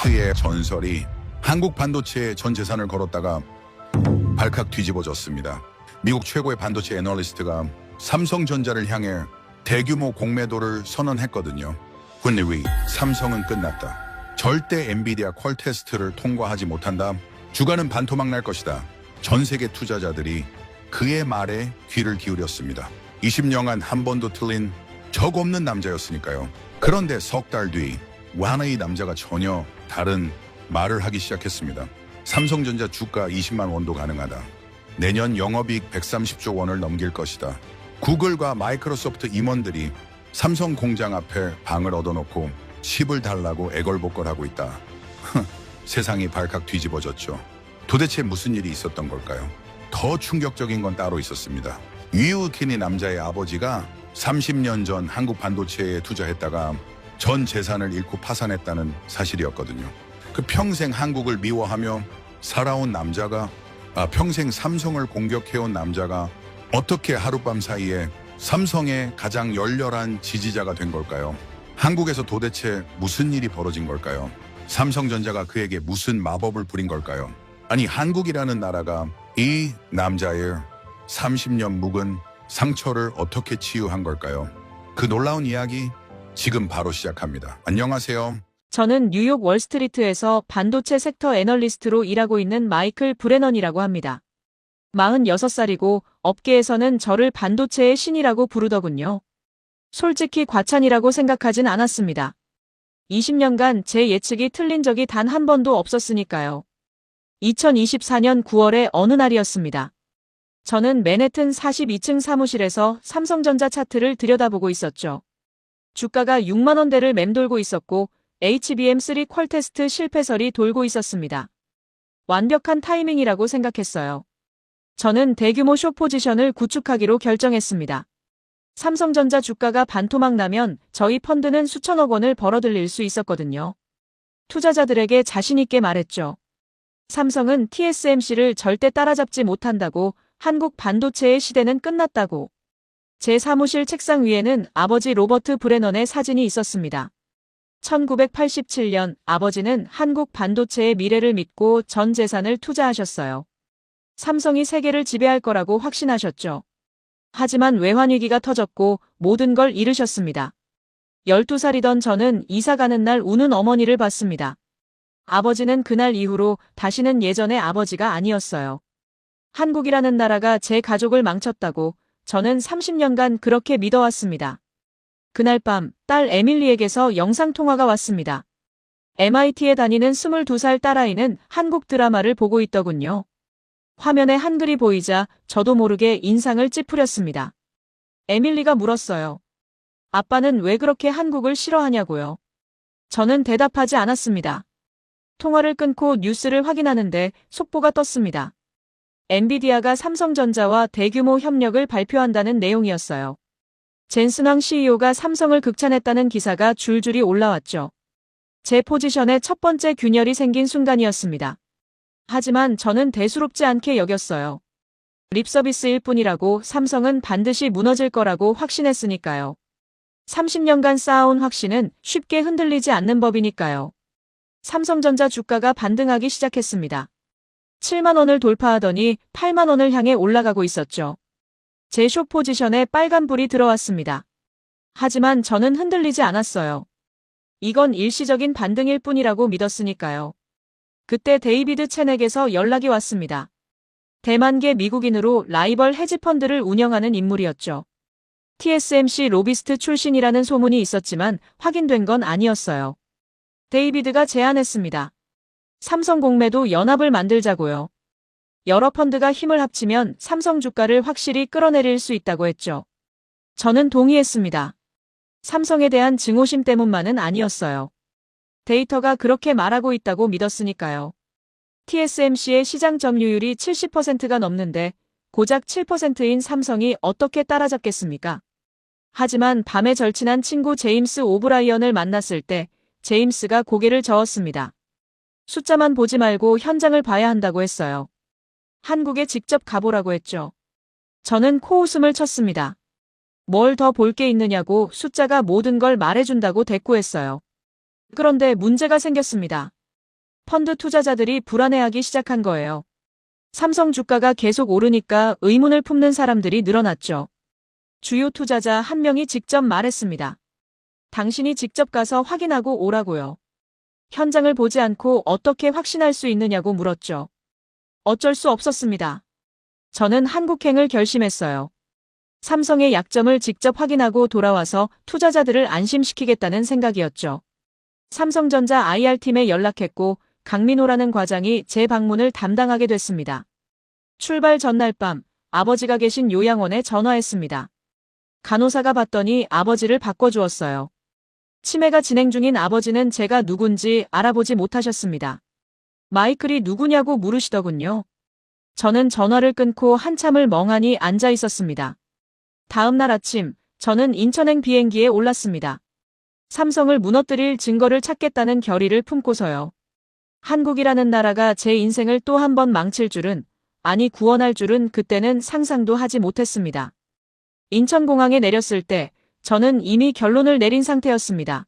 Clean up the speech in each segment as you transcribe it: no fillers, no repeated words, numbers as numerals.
퀄테스트의 전설이 한국 반도체에 전 재산을 걸었다가 발칵 뒤집어졌습니다. 미국 최고의 반도체 애널리스트가 삼성전자를 향해 대규모 공매도를 선언했거든요. 근데 삼성은 끝났다. 절대 엔비디아 퀄테스트를 통과하지 못한다. 주가는 반토막 날 것이다. 전 세계 투자자들이 그의 말에 귀를 기울였습니다. 20년간 한 번도 틀린 적 없는 남자였으니까요. 그런데 석 달 뒤 완의 남자가 전혀 다른 말을 하기 시작했습니다. 삼성전자 주가 20만 원도 가능하다. 내년 영업이익 130조 원을 넘길 것이다. 구글과 마이크로소프트 임원들이 삼성 공장 앞에 방을 얻어놓고 10을 달라고 애걸복걸하고 있다. 세상이 발칵 뒤집어졌죠. 도대체 무슨 일이 있었던 걸까요? 더 충격적인 건 따로 있었습니다. 유우키니 남자의 아버지가 30년 전 한국 반도체에 투자했다가 전 재산을 잃고 파산했다는 사실이었거든요. 그 평생 한국을 미워하며 살아온 남자가 평생 삼성을 공격해온 남자가 어떻게 하룻밤 사이에 삼성의 가장 열렬한 지지자가 된 걸까요? 한국에서 도대체 무슨 일이 벌어진 걸까요? 삼성전자가 그에게 무슨 마법을 부린 걸까요? 아니, 한국이라는 나라가 이 남자의 30년 묵은 상처를 어떻게 치유한 걸까요? 그 놀라운 이야기 지금 바로 시작합니다. 안녕하세요. 저는 뉴욕 월스트리트에서 반도체 섹터 애널리스트로 일하고 있는 마이클 브레넌이라고 합니다. 46살이고 업계에서는 저를 반도체의 신이라고 부르더군요. 솔직히 과찬이라고 생각하진 않았습니다. 20년간 제 예측이 틀린 적이 단 한 번도 없었으니까요. 2024년 9월의 어느 날이었습니다. 저는 맨해튼 42층 사무실에서 삼성전자 차트를 들여다보고 있었죠. 주가가 6만 원대를 맴돌고 있었고 HBM3 퀄테스트 실패설이 돌고 있었습니다. 완벽한 타이밍이라고 생각했어요. 저는 대규모 숏 포지션을 구축하기로 결정했습니다. 삼성전자 주가가 반토막 나면 저희 펀드는 수천억 원을 벌어들일 수 있었거든요. 투자자들에게 자신있게 말했죠. 삼성은 TSMC를 절대 따라잡지 못한다고, 한국 반도체의 시대는 끝났다고. 제 사무실 책상 위에는 아버지 로버트 브레넌의 사진이 있었습니다. 1987년 아버지는 한국 반도체의 미래를 믿고 전 재산을 투자하셨어요. 삼성이 세계를 지배할 거라고 확신하셨죠. 하지만 외환위기가 터졌고 모든 걸 잃으셨습니다. 12살이던 저는 이사 가는 날 우는 어머니를 봤습니다. 아버지는 그날 이후로 다시는 예전의 아버지가 아니었어요. 한국이라는 나라가 제 가족을 망쳤다고 저는 30년간 그렇게 믿어왔습니다. 그날 밤 딸 에밀리에게서 영상통화가 왔습니다. MIT에 다니는 22살 딸아이는 한국 드라마를 보고 있더군요. 화면에 한글이 보이자 저도 모르게 인상을 찌푸렸습니다. 에밀리가 물었어요. 아빠는 왜 그렇게 한국을 싫어하냐고요. 저는 대답하지 않았습니다. 통화를 끊고 뉴스를 확인하는데 속보가 떴습니다. 엔비디아가 삼성전자와 대규모 협력을 발표한다는 내용이었어요. 젠슨 황 CEO가 삼성을 극찬했다는 기사가 줄줄이 올라왔죠. 제 포지션에 첫 번째 균열이 생긴 순간이었습니다. 하지만 저는 대수롭지 않게 여겼어요. 립서비스일 뿐이라고, 삼성은 반드시 무너질 거라고 확신했으니까요. 30년간 쌓아온 확신은 쉽게 흔들리지 않는 법이니까요. 삼성전자 주가가 반등하기 시작했습니다. 7만 원을 돌파하더니 8만 원을 향해 올라가고 있었죠. 제 숏 포지션에 빨간불이 들어왔습니다. 하지만 저는 흔들리지 않았어요. 이건 일시적인 반등일 뿐이라고 믿었으니까요. 그때 데이비드 첸에게서 연락이 왔습니다. 대만계 미국인으로 라이벌 헤지펀드를 운영하는 인물이었죠. TSMC 로비스트 출신이라는 소문이 있었지만 확인된 건 아니었어요. 데이비드가 제안했습니다. 삼성 공매도 연합을 만들자고요. 여러 펀드가 힘을 합치면 삼성 주가를 확실히 끌어내릴 수 있다고 했죠. 저는 동의했습니다. 삼성에 대한 증오심 때문만은 아니었어요. 데이터가 그렇게 말하고 있다고 믿었으니까요. TSMC의 시장 점유율이 70%가 넘는데 고작 7%인 삼성이 어떻게 따라잡겠습니까? 하지만 밤에 절친한 친구 제임스 오브라이언을 만났을 때 제임스가 고개를 저었습니다. 숫자만 보지 말고 현장을 봐야 한다고 했어요. 한국에 직접 가보라고 했죠. 저는 코웃음을 쳤습니다. 뭘 더 볼 게 있느냐고, 숫자가 모든 걸 말해준다고 대꾸했어요. 그런데 문제가 생겼습니다. 펀드 투자자들이 불안해하기 시작한 거예요. 삼성 주가가 계속 오르니까 의문을 품는 사람들이 늘어났죠. 주요 투자자 한 명이 직접 말했습니다. 당신이 직접 가서 확인하고 오라고요. 현장을 보지 않고 어떻게 확신할 수 있느냐고 물었죠. 어쩔 수 없었습니다. 저는 한국행을 결심했어요. 삼성의 약점을 직접 확인하고 돌아와서 투자자들을 안심시키겠다는 생각이었죠. 삼성전자 IR팀에 연락했고 강민호라는 과장이 제 방문을 담당하게 됐습니다. 출발 전날 밤 아버지가 계신 요양원에 전화했습니다. 간호사가 봤더니 아버지를 바꿔주었어요. 치매가 진행 중인 아버지는 제가 누군지 알아보지 못하셨습니다. 마이클이 누구냐고 물으시더군요. 저는 전화를 끊고 한참을 멍하니 앉아 있었습니다. 다음 날 아침 저는 인천행 비행기에 올랐습니다. 삼성을 무너뜨릴 증거를 찾겠다는 결의를 품고서요. 한국이라는 나라가 제 인생을 또 한 번 망칠 줄은, 아니 구원할 줄은 그때는 상상도 하지 못했습니다. 인천공항에 내렸을 때 저는 이미 결론을 내린 상태였습니다.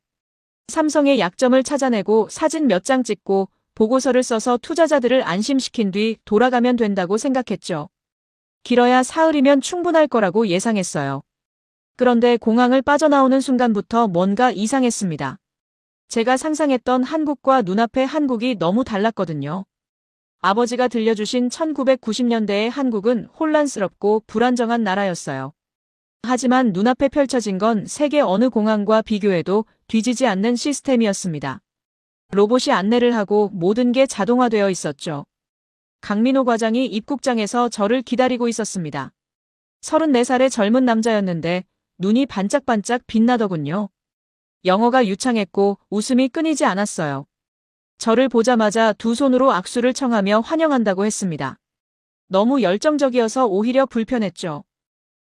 삼성의 약점을 찾아내고 사진 몇 장 찍고 보고서를 써서 투자자들을 안심시킨 뒤 돌아가면 된다고 생각했죠. 길어야 사흘이면 충분할 거라고 예상했어요. 그런데 공항을 빠져나오는 순간부터 뭔가 이상했습니다. 제가 상상했던 한국과 눈앞의 한국이 너무 달랐거든요. 아버지가 들려주신 1990년대의 한국은 혼란스럽고 불안정한 나라였어요. 하지만 눈앞에 펼쳐진 건 세계 어느 공항과 비교해도 뒤지지 않는 시스템이었습니다. 로봇이 안내를 하고 모든 게 자동화되어 있었죠. 강민호 과장이 입국장에서 저를 기다리고 있었습니다. 34살의 젊은 남자였는데 눈이 반짝반짝 빛나더군요. 영어가 유창했고 웃음이 끊이지 않았어요. 저를 보자마자 두 손으로 악수를 청하며 환영한다고 했습니다. 너무 열정적이어서 오히려 불편했죠.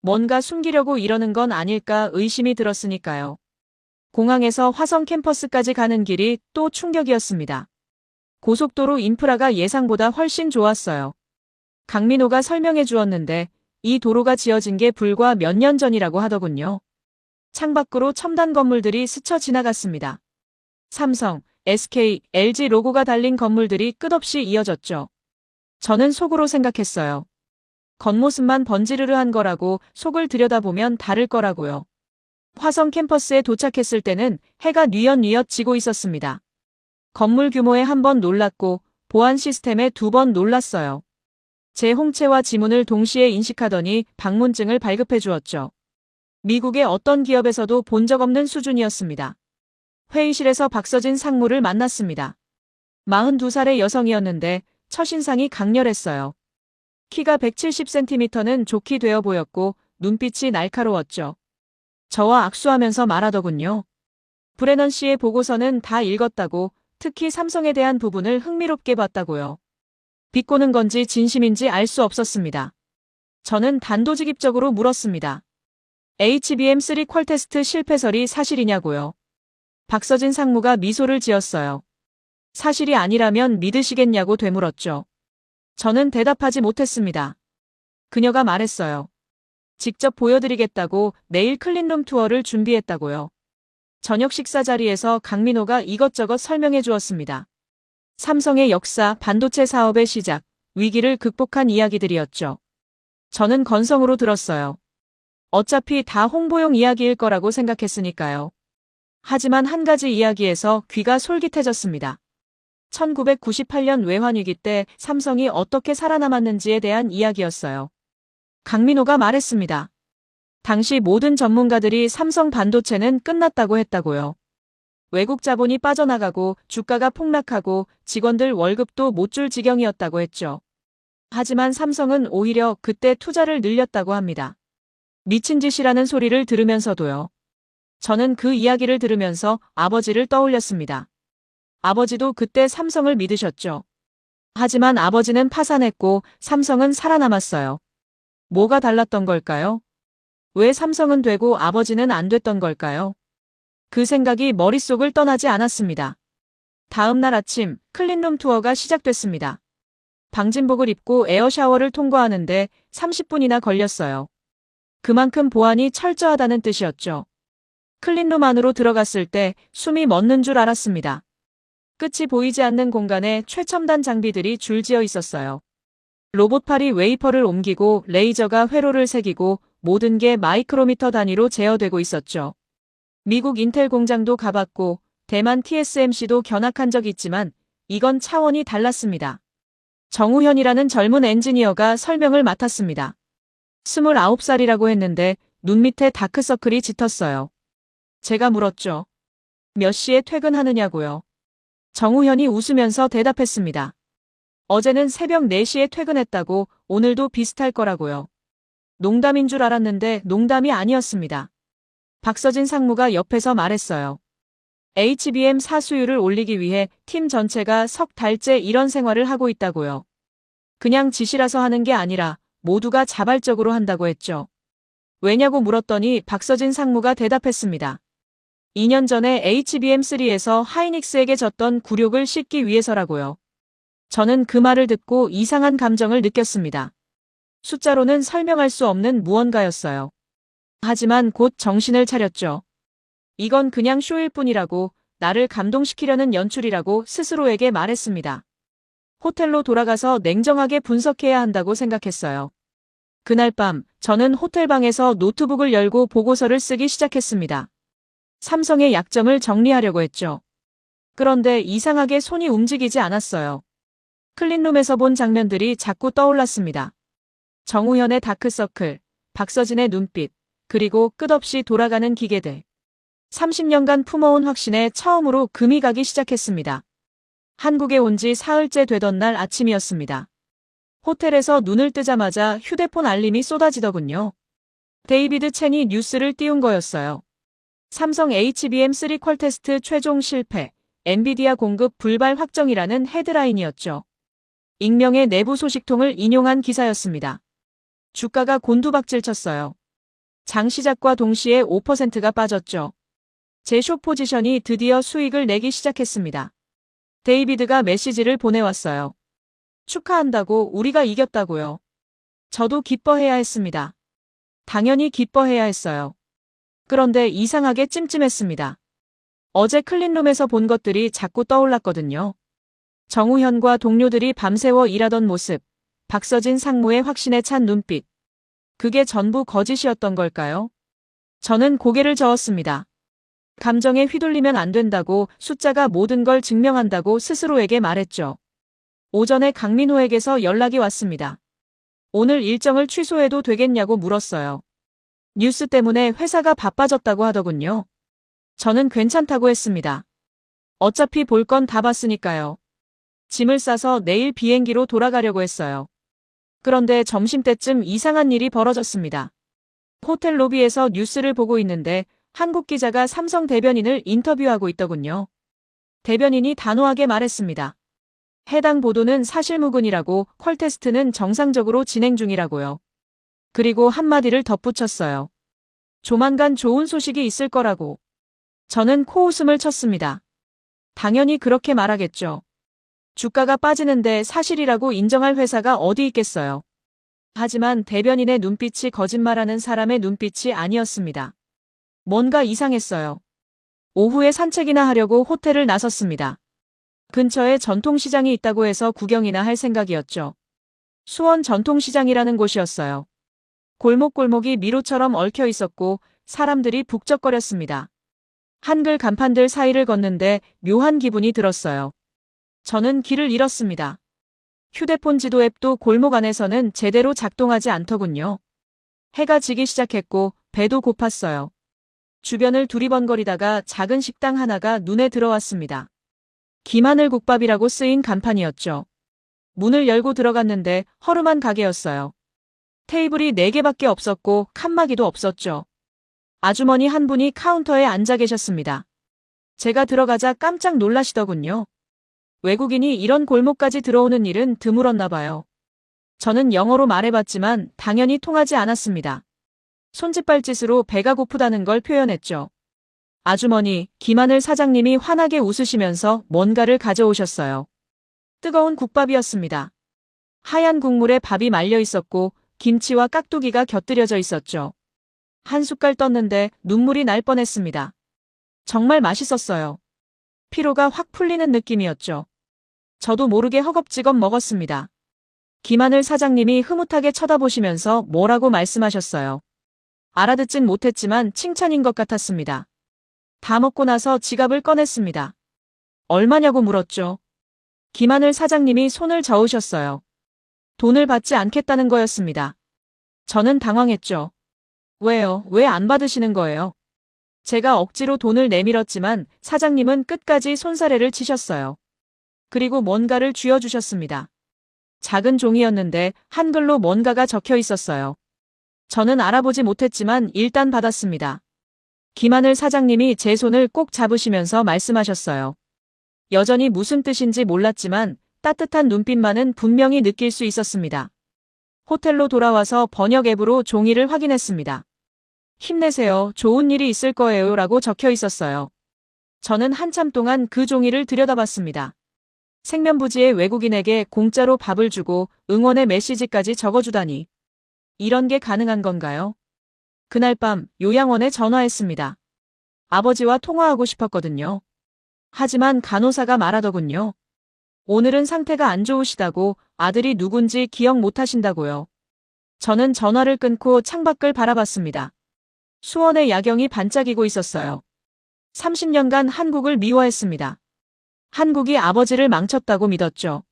뭔가 숨기려고 이러는 건 아닐까 의심이 들었으니까요. 공항에서 화성 캠퍼스까지 가는 길이 또 충격이었습니다. 고속도로 인프라가 예상보다 훨씬 좋았어요. 강민호가 설명해 주었는데 이 도로가 지어진 게 불과 몇 년 전이라고 하더군요. 창밖으로 첨단 건물들이 스쳐 지나갔습니다. 삼성, SK, LG 로고가 달린 건물들이 끝없이 이어졌죠. 저는 속으로 생각했어요. 겉모습만 번지르르한 거라고 속을 들여다보면 다를 거라고요. 화성 캠퍼스에 도착했을 때는 해가 뉘엿뉘엿 지고 있었습니다. 건물 규모에 한 번 놀랐고 보안 시스템에 두 번 놀랐어요. 제 홍채와 지문을 동시에 인식하더니 방문증을 발급해 주었죠. 미국의 어떤 기업에서도 본 적 없는 수준이었습니다. 회의실에서 박서진 상무를 만났습니다. 42살의 여성이었는데 첫인상이 강렬했어요. 키가 170cm는 좋게 되어 보였고 눈빛이 날카로웠죠. 저와 악수하면서 말하더군요. 브레넌 씨의 보고서는 다 읽었다고, 특히 삼성에 대한 부분을 흥미롭게 봤다고요. 비꼬는 건지 진심인지 알 수 없었습니다. 저는 단도직입적으로 물었습니다. HBM3 퀄 테스트 실패설이 사실이냐고요. 박서진 상무가 미소를 지었어요. 사실이 아니라면 믿으시겠냐고 되물었죠. 저는 대답하지 못했습니다. 그녀가 말했어요. 직접 보여드리겠다고 내일 클린룸 투어를 준비했다고요. 저녁 식사 자리에서 강민호가 이것저것 설명해 주었습니다. 삼성의 역사, 반도체 사업의 시작, 위기를 극복한 이야기들이었죠. 저는 건성으로 들었어요. 어차피 다 홍보용 이야기일 거라고 생각했으니까요. 하지만 한 가지 이야기에서 귀가 솔깃해졌습니다. 1998년 외환위기 때 삼성이 어떻게 살아남았는지에 대한 이야기였어요. 강민호가 말했습니다. 당시 모든 전문가들이 삼성 반도체는 끝났다고 했다고요. 외국 자본이 빠져나가고 주가가 폭락하고 직원들 월급도 못 줄 지경이었다고 했죠. 하지만 삼성은 오히려 그때 투자를 늘렸다고 합니다. 미친 짓이라는 소리를 들으면서도요. 저는 그 이야기를 들으면서 아버지를 떠올렸습니다. 아버지도 그때 삼성을 믿으셨죠. 하지만 아버지는 파산했고 삼성은 살아남았어요. 뭐가 달랐던 걸까요? 왜 삼성은 되고 아버지는 안 됐던 걸까요? 그 생각이 머릿속을 떠나지 않았습니다. 다음 날 아침 클린룸 투어가 시작됐습니다. 방진복을 입고 에어샤워를 통과하는데 30분이나 걸렸어요. 그만큼 보안이 철저하다는 뜻이었죠. 클린룸 안으로 들어갔을 때 숨이 멎는 줄 알았습니다. 끝이 보이지 않는 공간에 최첨단 장비들이 줄지어 있었어요. 로봇팔이 웨이퍼를 옮기고 레이저가 회로를 새기고 모든 게 마이크로미터 단위로 제어되고 있었죠. 미국 인텔 공장도 가봤고 대만 TSMC도 견학한 적 있지만 이건 차원이 달랐습니다. 정우현이라는 젊은 엔지니어가 설명을 맡았습니다. 29살이라고 했는데 눈 밑에 다크서클이 짙었어요. 제가 물었죠. 몇 시에 퇴근하느냐고요. 정우현이 웃으면서 대답했습니다. 어제는 새벽 4시에 퇴근했다고 오늘도 비슷할 거라고요. 농담인 줄 알았는데 농담이 아니었습니다. 박서진 상무가 옆에서 말했어요. HBM 사수율을 올리기 위해 팀 전체가 석 달째 이런 생활을 하고 있다고요. 그냥 지시라서 하는 게 아니라 모두가 자발적으로 한다고 했죠. 왜냐고 물었더니 박서진 상무가 대답했습니다. 2년 전에 HBM3에서 하이닉스에게 졌던 굴욕을 씻기 위해서라고요. 저는 그 말을 듣고 이상한 감정을 느꼈습니다. 숫자로는 설명할 수 없는 무언가였어요. 하지만 곧 정신을 차렸죠. 이건 그냥 쇼일 뿐이라고, 나를 감동시키려는 연출이라고 스스로에게 말했습니다. 호텔로 돌아가서 냉정하게 분석해야 한다고 생각했어요. 그날 밤 저는 호텔방에서 노트북을 열고 보고서를 쓰기 시작했습니다. 삼성의 약점을 정리하려고 했죠. 그런데 이상하게 손이 움직이지 않았어요. 클린룸에서 본 장면들이 자꾸 떠올랐습니다. 정우현의 다크서클, 박서진의 눈빛, 그리고 끝없이 돌아가는 기계들. 30년간 품어온 확신에 처음으로 금이 가기 시작했습니다. 한국에 온 지 사흘째 되던 날 아침이었습니다. 호텔에서 눈을 뜨자마자 휴대폰 알림이 쏟아지더군요. 데이비드 첸이 뉴스를 띄운 거였어요. 삼성 HBM3 퀄 테스트 최종 실패, 엔비디아 공급 불발 확정이라는 헤드라인이었죠. 익명의 내부 소식통을 인용한 기사였습니다. 주가가 곤두박질 쳤어요. 장 시작과 동시에 5%가 빠졌죠. 제 숏 포지션이 드디어 수익을 내기 시작했습니다. 데이비드가 메시지를 보내왔어요. 축하한다고, 우리가 이겼다고요. 저도 기뻐해야 했습니다. 당연히 기뻐해야 했어요. 그런데 이상하게 찜찜했습니다. 어제 클린룸에서 본 것들이 자꾸 떠올랐거든요. 정우현과 동료들이 밤새워 일하던 모습, 박서진 상무의 확신에 찬 눈빛. 그게 전부 거짓이었던 걸까요? 저는 고개를 저었습니다. 감정에 휘둘리면 안 된다고, 숫자가 모든 걸 증명한다고 스스로에게 말했죠. 오전에 강민호에게서 연락이 왔습니다. 오늘 일정을 취소해도 되겠냐고 물었어요. 뉴스 때문에 회사가 바빠졌다고 하더군요. 저는 괜찮다고 했습니다. 어차피 볼 건 다 봤으니까요. 짐을 싸서 내일 비행기로 돌아가려고 했어요. 그런데 점심때쯤 이상한 일이 벌어졌습니다. 호텔 로비에서 뉴스를 보고 있는데 한국 기자가 삼성 대변인을 인터뷰하고 있더군요. 대변인이 단호하게 말했습니다. 해당 보도는 사실무근이라고, 퀄 테스트는 정상적으로 진행 중이라고요. 그리고 한마디를 덧붙였어요. 조만간 좋은 소식이 있을 거라고. 저는 코웃음을 쳤습니다. 당연히 그렇게 말하겠죠. 주가가 빠지는데 사실이라고 인정할 회사가 어디 있겠어요. 하지만 대변인의 눈빛이 거짓말하는 사람의 눈빛이 아니었습니다. 뭔가 이상했어요. 오후에 산책이나 하려고 호텔을 나섰습니다. 근처에 전통시장이 있다고 해서 구경이나 할 생각이었죠. 수원 전통시장이라는 곳이었어요. 골목골목이 미로처럼 얽혀 있었고 사람들이 북적거렸습니다. 한글 간판들 사이를 걷는데 묘한 기분이 들었어요. 저는 길을 잃었습니다. 휴대폰 지도 앱도 골목 안에서는 제대로 작동하지 않더군요. 해가 지기 시작했고 배도 고팠어요. 주변을 두리번거리다가 작은 식당 하나가 눈에 들어왔습니다. 김하늘 국밥이라고 쓰인 간판이었죠. 문을 열고 들어갔는데 허름한 가게였어요. 테이블이 4개밖에 없었고 칸막이도 없었죠. 아주머니 한 분이 카운터에 앉아 계셨습니다. 제가 들어가자 깜짝 놀라시더군요. 외국인이 이런 골목까지 들어오는 일은 드물었나 봐요. 저는 영어로 말해봤지만 당연히 통하지 않았습니다. 손짓발짓으로 배가 고프다는 걸 표현했죠. 아주머니, 김하늘 사장님이 환하게 웃으시면서 뭔가를 가져오셨어요. 뜨거운 국밥이었습니다. 하얀 국물에 밥이 말려 있었고 김치와 깍두기가 곁들여져 있었죠. 한 숟갈 떴는데 눈물이 날 뻔했습니다. 정말 맛있었어요. 피로가 확 풀리는 느낌이었죠. 저도 모르게 허겁지겁 먹었습니다. 김하늘 사장님이 흐뭇하게 쳐다보시면서 뭐라고 말씀하셨어요. 알아듣진 못했지만 칭찬인 것 같았습니다. 다 먹고 나서 지갑을 꺼냈습니다. 얼마냐고 물었죠. 김하늘 사장님이 손을 저으셨어요. 돈을 받지 않겠다는 거였습니다. 저는 당황했죠. 왜요? 왜 안 받으시는 거예요? 제가 억지로 돈을 내밀었지만 사장님은 끝까지 손사래를 치셨어요. 그리고 뭔가를 쥐어주셨습니다. 작은 종이였는데 한글로 뭔가가 적혀 있었어요. 저는 알아보지 못했지만 일단 받았습니다. 김하늘 사장님이 제 손을 꼭 잡으시면서 말씀하셨어요. 여전히 무슨 뜻인지 몰랐지만 따뜻한 눈빛만은 분명히 느낄 수 있었습니다. 호텔로 돌아와서 번역 앱으로 종이를 확인했습니다. 힘내세요. 좋은 일이 있을 거예요. 라고 적혀 있었어요. 저는 한참 동안 그 종이를 들여다봤습니다. 생면부지의 외국인에게 공짜로 밥을 주고 응원의 메시지까지 적어주다니. 이런 게 가능한 건가요? 그날 밤 요양원에 전화했습니다. 아버지와 통화하고 싶었거든요. 하지만 간호사가 말하더군요. 오늘은 상태가 안 좋으시다고, 아들이 누군지 기억 못 하신다고요. 저는 전화를 끊고 창밖을 바라봤습니다. 수원의 야경이 반짝이고 있었어요. 30년간 한국을 미워했습니다. 한국이 아버지를 망쳤다고 믿었죠.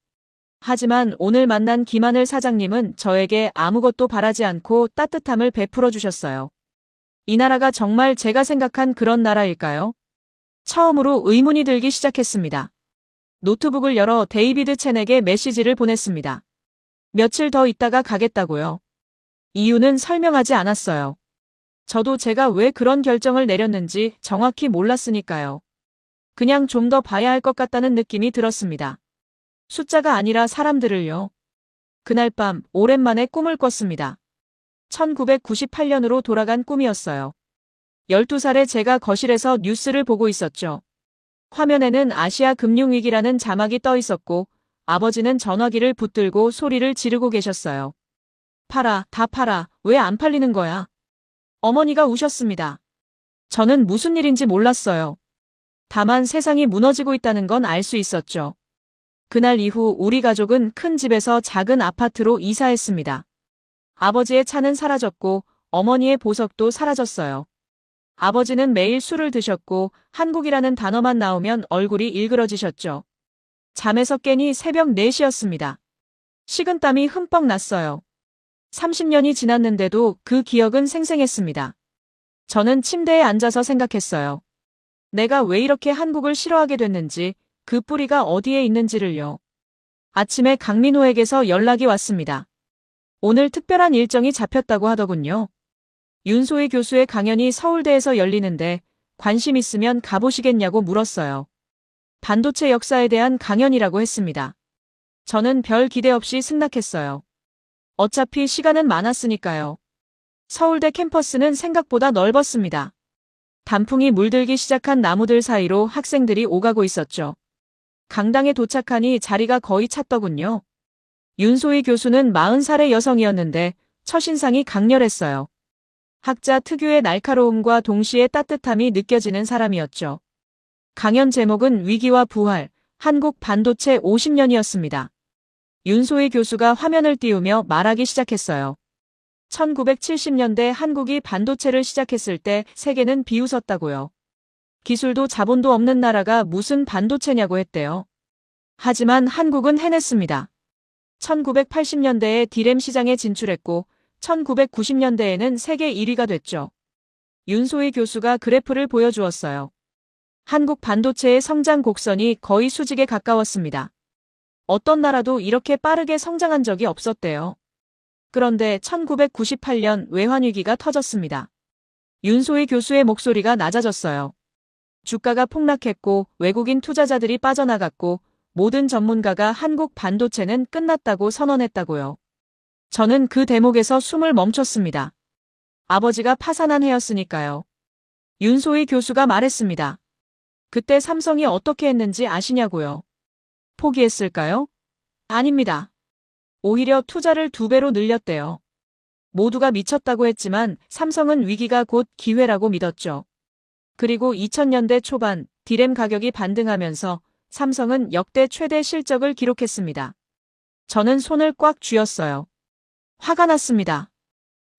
하지만 오늘 만난 김하늘 사장님은 저에게 아무것도 바라지 않고 따뜻함을 베풀어 주셨어요. 이 나라가 정말 제가 생각한 그런 나라일까요? 처음으로 의문이 들기 시작했습니다. 노트북을 열어 데이비드 첸에게 메시지를 보냈습니다. 며칠 더 있다가 가겠다고요. 이유는 설명하지 않았어요. 저도 제가 왜 그런 결정을 내렸는지 정확히 몰랐으니까요. 그냥 좀 더 봐야 할 것 같다는 느낌이 들었습니다. 숫자가 아니라 사람들을요. 그날 밤 오랜만에 꿈을 꿨습니다. 1998년으로 돌아간 꿈이었어요. 12살에 제가 거실에서 뉴스를 보고 있었죠. 화면에는 아시아 금융위기라는 자막이 떠 있었고 아버지는 전화기를 붙들고 소리를 지르고 계셨어요. 팔아, 다 팔아, 왜 안 팔리는 거야? 어머니가 우셨습니다. 저는 무슨 일인지 몰랐어요. 다만 세상이 무너지고 있다는 건 알 수 있었죠. 그날 이후 우리 가족은 큰 집에서 작은 아파트로 이사했습니다. 아버지의 차는 사라졌고 어머니의 보석도 사라졌어요. 아버지는 매일 술을 드셨고 한국이라는 단어만 나오면 얼굴이 일그러지셨죠. 잠에서 깨니 새벽 4시였습니다. 식은땀이 흠뻑 났어요. 30년이 지났는데도 그 기억은 생생했습니다. 저는 침대에 앉아서 생각했어요. 내가 왜 이렇게 한국을 싫어하게 됐는지, 그 뿌리가 어디에 있는지를요. 아침에 강민호에게서 연락이 왔습니다. 오늘 특별한 일정이 잡혔다고 하더군요. 윤소희 교수의 강연이 서울대에서 열리는데 관심 있으면 가보시겠냐고 물었어요. 반도체 역사에 대한 강연이라고 했습니다. 저는 별 기대 없이 승낙했어요. 어차피 시간은 많았으니까요. 서울대 캠퍼스는 생각보다 넓었습니다. 단풍이 물들기 시작한 나무들 사이로 학생들이 오가고 있었죠. 강당에 도착하니 자리가 거의 찼더군요. 윤소희 교수는 40살의 여성이었는데 첫인상이 강렬했어요. 학자 특유의 날카로움과 동시에 따뜻함이 느껴지는 사람이었죠. 강연 제목은 위기와 부활, 한국 반도체 50년이었습니다. 윤소희 교수가 화면을 띄우며 말하기 시작했어요. 1970년대 한국이 반도체를 시작했을 때 세계는 비웃었다고요. 기술도 자본도 없는 나라가 무슨 반도체냐고 했대요. 하지만 한국은 해냈습니다. 1980년대에 디램 시장에 진출했고 1990년대에는 세계 1위가 됐죠. 윤소희 교수가 그래프를 보여주었어요. 한국 반도체의 성장 곡선이 거의 수직에 가까웠습니다. 어떤 나라도 이렇게 빠르게 성장한 적이 없었대요. 그런데 1998년 외환위기가 터졌습니다. 윤소희 교수의 목소리가 낮아졌어요. 주가가 폭락했고 외국인 투자자들이 빠져나갔고 모든 전문가가 한국 반도체는 끝났다고 선언했다고요. 저는 그 대목에서 숨을 멈췄습니다. 아버지가 파산한 해였으니까요. 윤소희 교수가 말했습니다. 그때 삼성이 어떻게 했는지 아시냐고요. 포기했을까요? 아닙니다. 오히려 투자를 2배로 늘렸대요. 모두가 미쳤다고 했지만 삼성은 위기가 곧 기회라고 믿었죠. 그리고 2000년대 초반 디램 가격이 반등하면서 삼성은 역대 최대 실적을 기록했습니다. 저는 손을 꽉 쥐었어요. 화가 났습니다.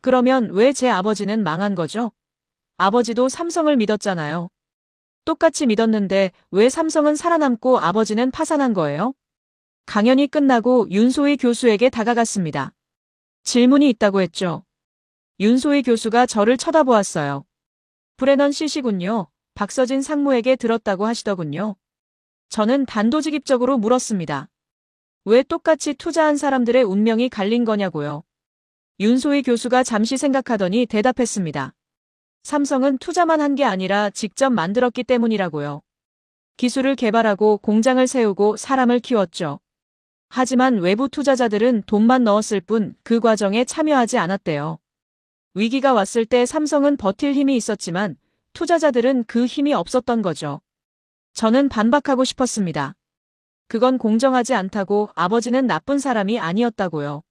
그러면 왜 제 아버지는 망한 거죠? 아버지도 삼성을 믿었잖아요. 똑같이 믿었는데 왜 삼성은 살아남고 아버지는 파산한 거예요? 강연이 끝나고 윤소희 교수에게 다가갔습니다. 질문이 있다고 했죠. 윤소희 교수가 저를 쳐다보았어요. 브래넌 씨시군요. 박서진 상무에게 들었다고 하시더군요. 저는 단도직입적으로 물었습니다. 왜 똑같이 투자한 사람들의 운명이 갈린 거냐고요. 윤소희 교수가 잠시 생각하더니 대답했습니다. 삼성은 투자만 한 게 아니라 직접 만들었기 때문이라고요. 기술을 개발하고 공장을 세우고 사람을 키웠죠. 하지만 외부 투자자들은 돈만 넣었을 뿐 그 과정에 참여하지 않았대요. 위기가 왔을 때 삼성은 버틸 힘이 있었지만 투자자들은 그 힘이 없었던 거죠. 저는 반박하고 싶었습니다. 그건 공정하지 않다고, 아버지는 나쁜 사람이 아니었다고요.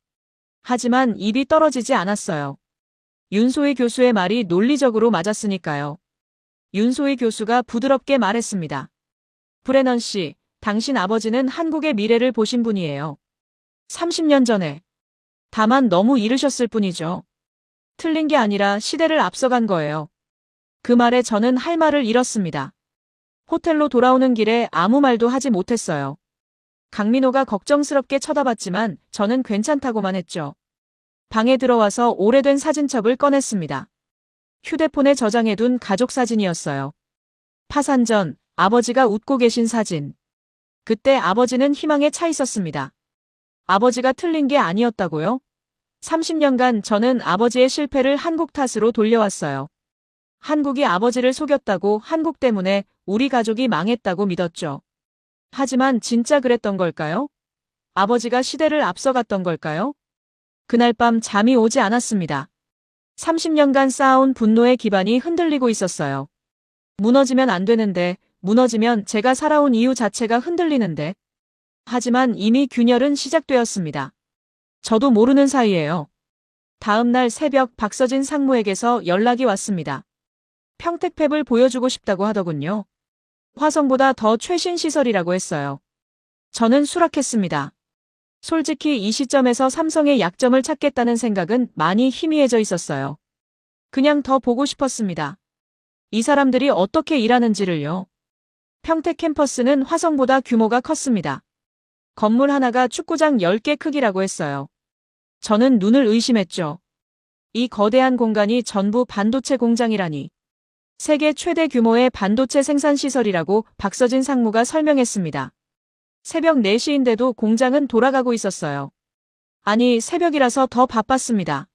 하지만 입이 떨어지지 않았어요. 윤소희 교수의 말이 논리적으로 맞았으니까요. 윤소희 교수가 부드럽게 말했습니다. 브래넌 씨, 당신 아버지는 한국의 미래를 보신 분이에요. 30년 전에. 다만 너무 이르셨을 뿐이죠. 틀린 게 아니라 시대를 앞서간 거예요. 그 말에 저는 할 말을 잃었습니다. 호텔로 돌아오는 길에 아무 말도 하지 못했어요. 강민호가 걱정스럽게 쳐다봤지만 저는 괜찮다고만 했죠. 방에 들어와서 오래된 사진첩을 꺼냈습니다. 휴대폰에 저장해둔 가족 사진이었어요. 파산 전 아버지가 웃고 계신 사진. 그때 아버지는 희망에 차 있었습니다. 아버지가 틀린 게 아니었다고요? 30년간 저는 아버지의 실패를 한국 탓으로 돌려왔어요. 한국이 아버지를 속였다고, 한국 때문에 우리 가족이 망했다고 믿었죠. 하지만 진짜 그랬던 걸까요? 아버지가 시대를 앞서갔던 걸까요? 그날 밤 잠이 오지 않았습니다. 30년간 쌓아온 분노의 기반이 흔들리고 있었어요. 무너지면 안 되는데, 무너지면 제가 살아온 이유 자체가 흔들리는데. 하지만 이미 균열은 시작되었습니다. 저도 모르는 사이에요. 다음 날 새벽 박서진 상무에게서 연락이 왔습니다. 평택팹을 보여주고 싶다고 하더군요. 화성보다 더 최신 시설이라고 했어요. 저는 수락했습니다. 솔직히 이 시점에서 삼성의 약점을 찾겠다는 생각은 많이 희미해져 있었어요. 그냥 더 보고 싶었습니다. 이 사람들이 어떻게 일하는지를요. 평택 캠퍼스는 화성보다 규모가 컸습니다. 건물 하나가 축구장 10개 크기라고 했어요. 저는 눈을 의심했죠. 이 거대한 공간이 전부 반도체 공장이라니. 세계 최대 규모의 반도체 생산 시설이라고 박서진 상무가 설명했습니다. 새벽 4시인데도 공장은 돌아가고 있었어요. 아니, 새벽이라서 더 바빴습니다.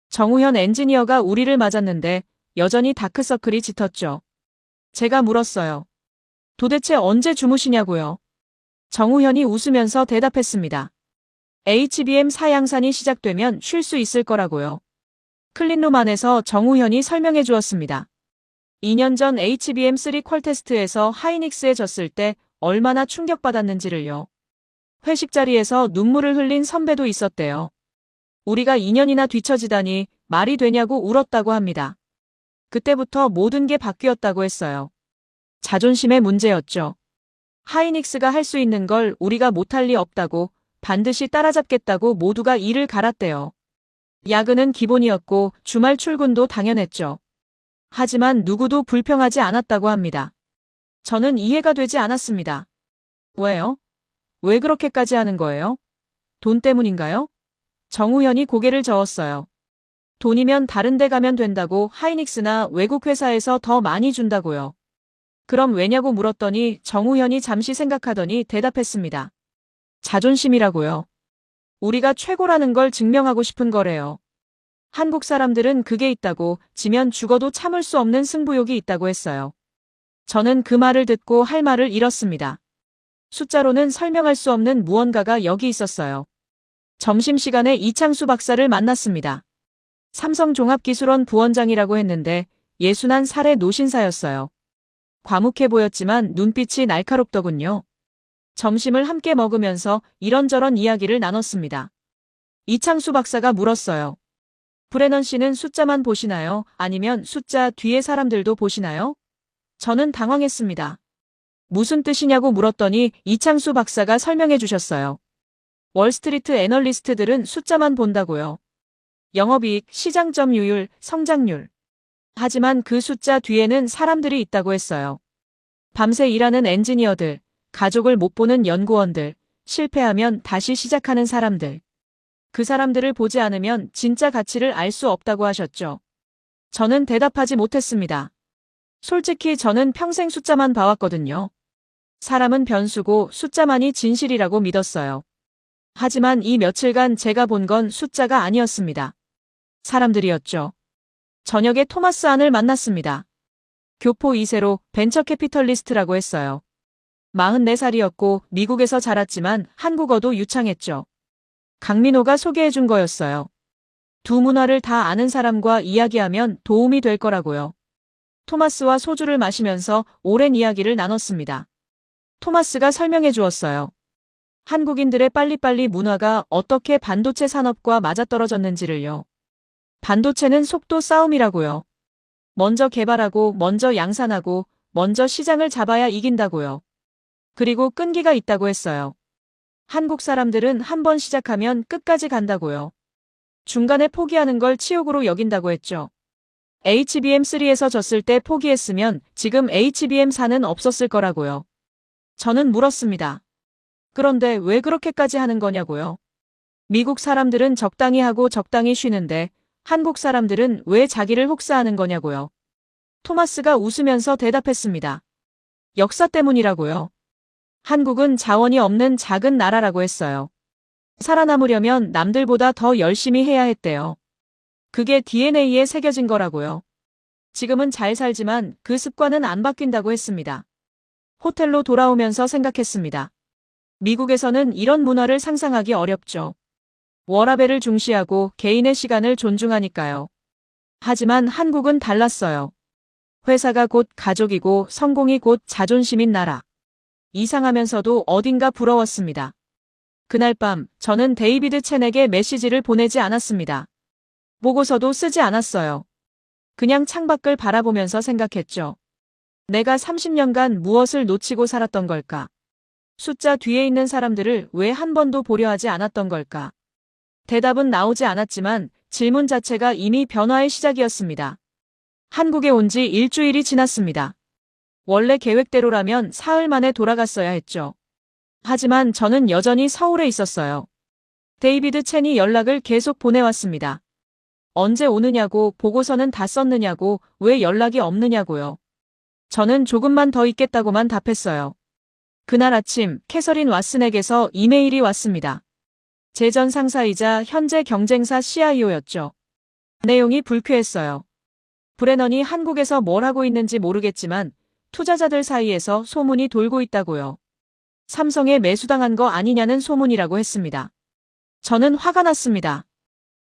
정우현 엔지니어가 우리를 맞았는데 여전히 다크서클이 짙었죠. 제가 물었어요. 도대체 언제 주무시냐고요. 정우현이 웃으면서 대답했습니다. HBM 사양산이 시작되면 쉴 수 있을 거라고요. 클린룸 안에서 정우현이 설명해 주었습니다. 2년 전 HBM3 퀄 테스트에서 하이닉스에 졌을 때 얼마나 충격받았는지를요. 회식 자리에서 눈물을 흘린 선배도 있었대요. 우리가 2년이나 뒤처지다니 말이 되냐고 울었다고 합니다. 그때부터 모든 게 바뀌었다고 했어요. 자존심의 문제였죠. 하이닉스가 할 수 있는 걸 우리가 못할 리 없다고, 반드시 따라잡겠다고 모두가 이를 갈았대요. 야근은 기본이었고 주말 출근도 당연했죠. 하지만 누구도 불평하지 않았다고 합니다. 저는 이해가 되지 않았습니다. 왜요? 왜 그렇게까지 하는 거예요? 돈 때문인가요? 정우현이 고개를 저었어요. 돈이면 다른 데 가면 된다고, 하이닉스나 외국 회사에서 더 많이 준다고요. 그럼 왜냐고 물었더니 정우현이 잠시 생각하더니 대답했습니다. 자존심이라고요. 우리가 최고라는 걸 증명하고 싶은 거래요. 한국 사람들은 그게 있다고, 지면 죽어도 참을 수 없는 승부욕이 있다고 했어요. 저는 그 말을 듣고 할 말을 잃었습니다. 숫자로는 설명할 수 없는 무언가가 여기 있었어요. 점심시간에 이창수 박사를 만났습니다. 삼성종합기술원 부원장이라고 했는데 61살의 노신사였어요. 과묵해 보였지만 눈빛이 날카롭더군요. 점심을 함께 먹으면서 이런저런 이야기를 나눴습니다. 이창수 박사가 물었어요. 브래넌 씨는 숫자만 보시나요? 아니면 숫자 뒤의 사람들도 보시나요? 저는 당황했습니다. 무슨 뜻이냐고 물었더니 이창수 박사가 설명해 주셨어요. 월스트리트 애널리스트들은 숫자만 본다고요. 영업이익, 시장 점유율, 성장률. 하지만 그 숫자 뒤에는 사람들이 있다고 했어요. 밤새 일하는 엔지니어들, 가족을 못 보는 연구원들, 실패하면 다시 시작하는 사람들. 그 사람들을 보지 않으면 진짜 가치를 알 수 없다고 하셨죠. 저는 대답하지 못했습니다. 솔직히 저는 평생 숫자만 봐왔거든요. 사람은 변수고 숫자만이 진실이라고 믿었어요. 하지만 이 며칠간 제가 본 건 숫자가 아니었습니다. 사람들이었죠. 저녁에 토마스 안을 만났습니다. 교포 2세로 벤처 캐피털리스트라고 했어요. 44살이었고 미국에서 자랐지만 한국어도 유창했죠. 강민호가 소개해준 거였어요. 두 문화를 다 아는 사람과 이야기하면 도움이 될 거라고요. 토마스와 소주를 마시면서 오랜 이야기를 나눴습니다. 토마스가 설명해 주었어요. 한국인들의 빨리빨리 문화가 어떻게 반도체 산업과 맞아떨어졌는지를요. 반도체는 속도 싸움이라고요. 먼저 개발하고, 먼저 양산하고, 먼저 시장을 잡아야 이긴다고요. 그리고 끈기가 있다고 했어요. 한국 사람들은 한번 시작하면 끝까지 간다고요. 중간에 포기하는 걸 치욕으로 여긴다고 했죠. HBM3에서 졌을 때 포기했으면 지금 HBM4는 없었을 거라고요. 저는 물었습니다. 그런데 왜 그렇게까지 하는 거냐고요. 미국 사람들은 적당히 하고 적당히 쉬는데 한국 사람들은 왜 자기를 혹사하는 거냐고요. 토마스가 웃으면서 대답했습니다. 역사 때문이라고요. 한국은 자원이 없는 작은 나라라고 했어요. 살아남으려면 남들보다 더 열심히 해야 했대요. 그게 DNA에 새겨진 거라고요. 지금은 잘 살지만 그 습관은 안 바뀐다고 했습니다. 호텔로 돌아오면서 생각했습니다. 미국에서는 이런 문화를 상상하기 어렵죠. 워라밸을 중시하고 개인의 시간을 존중하니까요. 하지만 한국은 달랐어요. 회사가 곧 가족이고 성공이 곧 자존심인 나라. 이상하면서도 어딘가 부러웠습니다. 그날 밤 저는 데이비드 첸에게 메시지를 보내지 않았습니다. 보고서도 쓰지 않았어요. 그냥 창밖을 바라보면서 생각했죠. 내가 30년간 무엇을 놓치고 살았던 걸까? 숫자 뒤에 있는 사람들을 왜 한 번도 보려 하지 않았던 걸까? 대답은 나오지 않았지만 질문 자체가 이미 변화의 시작이었습니다. 한국에 온 지 일주일이 지났습니다. 원래 계획대로라면 사흘 만에 돌아갔어야 했죠. 하지만 저는 여전히 서울에 있었어요. 데이비드 첸이 연락을 계속 보내왔습니다. 언제 오느냐고, 보고서는 다 썼느냐고, 왜 연락이 없느냐고요. 저는 조금만 더 있겠다고만 답했어요. 그날 아침 캐서린 왓슨에게서 이메일이 왔습니다. 제 전 상사이자 현재 경쟁사 CIO였죠. 내용이 불쾌했어요. 브레넌이 한국에서 뭘 하고 있는지 모르겠지만 투자자들 사이에서 소문이 돌고 있다고요. 삼성에 매수당한 거 아니냐는 소문이라고 했습니다. 저는 화가 났습니다.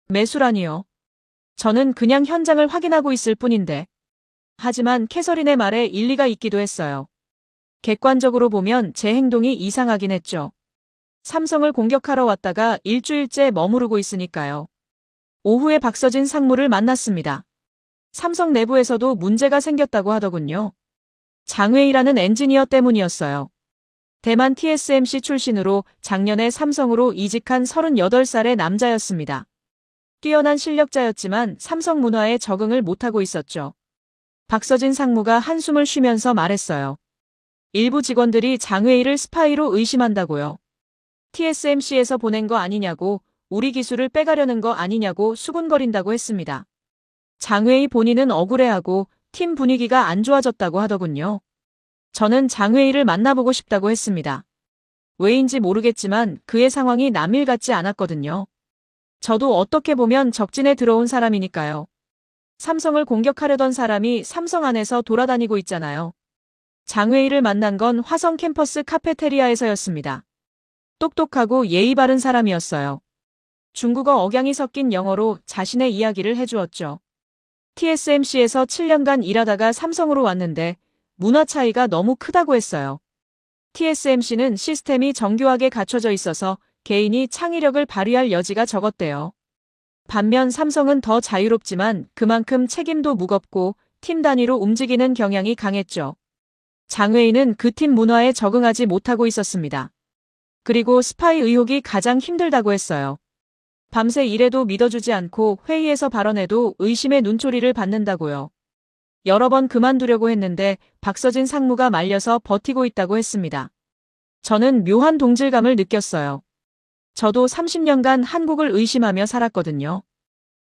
매수라니요. 저는 그냥 현장을 확인하고 있을 뿐인데. 하지만 캐서린의 말에 일리가 있기도 했어요. 객관적으로 보면 제 행동이 이상하긴 했죠. 삼성을 공격하러 왔다가 일주일째 머무르고 있으니까요. 오후에 박서진 상무를 만났습니다. 삼성 내부에서도 문제가 생겼다고 하더군요. 장웨이라는 엔지니어 때문이었어요. 대만 TSMC 출신으로 작년에 삼성으로 이직한 38살의 남자였습니다. 뛰어난 실력자였지만 삼성 문화에 적응을 못하고 있었죠. 박서진 상무가 한숨을 쉬면서 말했어요. 일부 직원들이 장웨이를 스파이로 의심한다고요. TSMC에서 보낸 거 아니냐고, 우리 기술을 빼가려는 거 아니냐고 수군거린다고 했습니다. 장웨이 본인은 억울해하고 팀 분위기가 안 좋아졌다고 하더군요. 저는 장웨이를 만나보고 싶다고 했습니다. 왜인지 모르겠지만 그의 상황이 남일 같지 않았거든요. 저도 어떻게 보면 적진에 들어온 사람이니까요. 삼성을 공격하려던 사람이 삼성 안에서 돌아다니고 있잖아요. 장웨이를 만난 건 화성 캠퍼스 카페테리아에서였습니다. 똑똑하고 예의 바른 사람이었어요. 중국어 억양이 섞인 영어로 자신의 이야기를 해주었죠. TSMC에서 7년간 일하다가 삼성으로 왔는데 문화 차이가 너무 크다고 했어요. TSMC는 시스템이 정교하게 갖춰져 있어서 개인이 창의력을 발휘할 여지가 적었대요. 반면 삼성은 더 자유롭지만 그만큼 책임도 무겁고 팀 단위로 움직이는 경향이 강했죠. 장외인은 그 팀 문화에 적응하지 못하고 있었습니다. 그리고 스파이 의혹이 가장 힘들다고 했어요. 밤새 일해도 믿어주지 않고 회의에서 발언해도 의심의 눈초리를 받는다고요. 여러 번 그만두려고 했는데 박서진 상무가 말려서 버티고 있다고 했습니다. 저는 묘한 동질감을 느꼈어요. 저도 30년간 한국을 의심하며 살았거든요.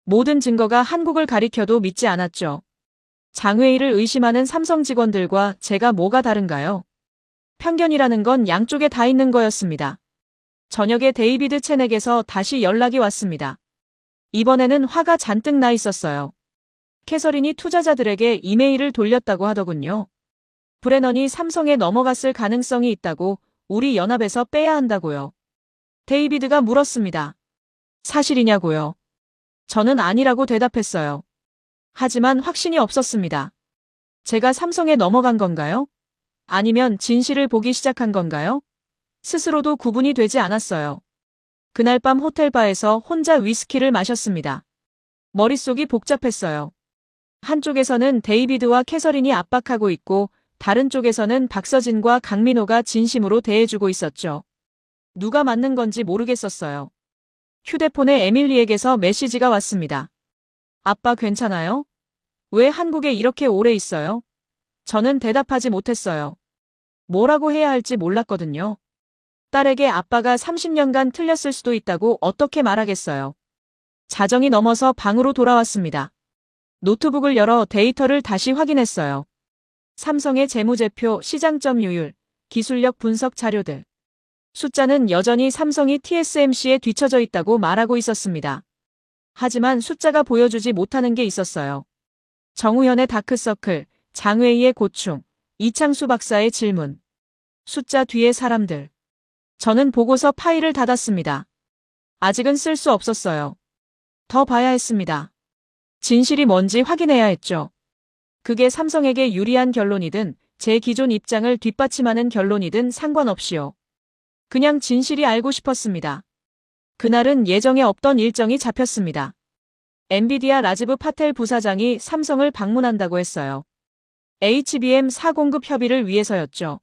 모든 증거가 한국을 가리켜도 믿지 않았죠. 장외일을 의심하는 삼성 직원들과 제가 뭐가 다른가요? 편견이라는 건 양쪽에 다 있는 거였습니다. 저녁에 데이비드 첸에게서 다시 연락이 왔습니다. 이번에는 화가 잔뜩 나 있었어요. 캐서린이 투자자들에게 이메일을 돌렸다고 하더군요. 브레넌이 삼성에 넘어갔을 가능성이 있다고 우리 연합에서 빼야 한다고요. 데이비드가 물었습니다. 사실이냐고요? 저는 아니라고 대답했어요. 하지만 확신이 없었습니다. 제가 삼성에 넘어간 건가요? 아니면 진실을 보기 시작한 건가요? 스스로도 구분이 되지 않았어요. 그날 밤 호텔바에서 혼자 위스키를 마셨습니다. 머릿속이 복잡했어요. 한쪽에서는 데이비드와 캐서린이 압박하고 있고 다른 쪽에서는 박서진과 강민호가 진심으로 대해주고 있었죠. 누가 맞는 건지 모르겠었어요. 휴대폰에 에밀리에게서 메시지가 왔습니다. 아빠 괜찮아요? 왜 한국에 이렇게 오래 있어요? 저는 대답하지 못했어요. 뭐라고 해야 할지 몰랐거든요. 딸에게 아빠가 30년간 틀렸을 수도 있다고 어떻게 말하겠어요. 자정이 넘어서 방으로 돌아왔습니다. 노트북을 열어 데이터를 다시 확인했어요. 삼성의 재무제표, 시장점유율, 기술력 분석 자료들. 숫자는 여전히 삼성이 TSMC에 뒤처져 있다고 말하고 있었습니다. 하지만 숫자가 보여주지 못하는 게 있었어요. 정우현의 다크서클, 장외희의 고충, 이창수 박사의 질문. 숫자 뒤의 사람들. 저는 보고서 파일을 닫았습니다. 아직은 쓸 수 없었어요. 더 봐야 했습니다. 진실이 뭔지 확인해야 했죠. 그게 삼성에게 유리한 결론이든 제 기존 입장을 뒷받침하는 결론이든 상관없이요. 그냥 진실이 알고 싶었습니다. 그날은 예정에 없던 일정이 잡혔습니다. 엔비디아 라지브 파텔 부사장이 삼성을 방문한다고 했어요. HBM 4공급 협의를 위해서였죠.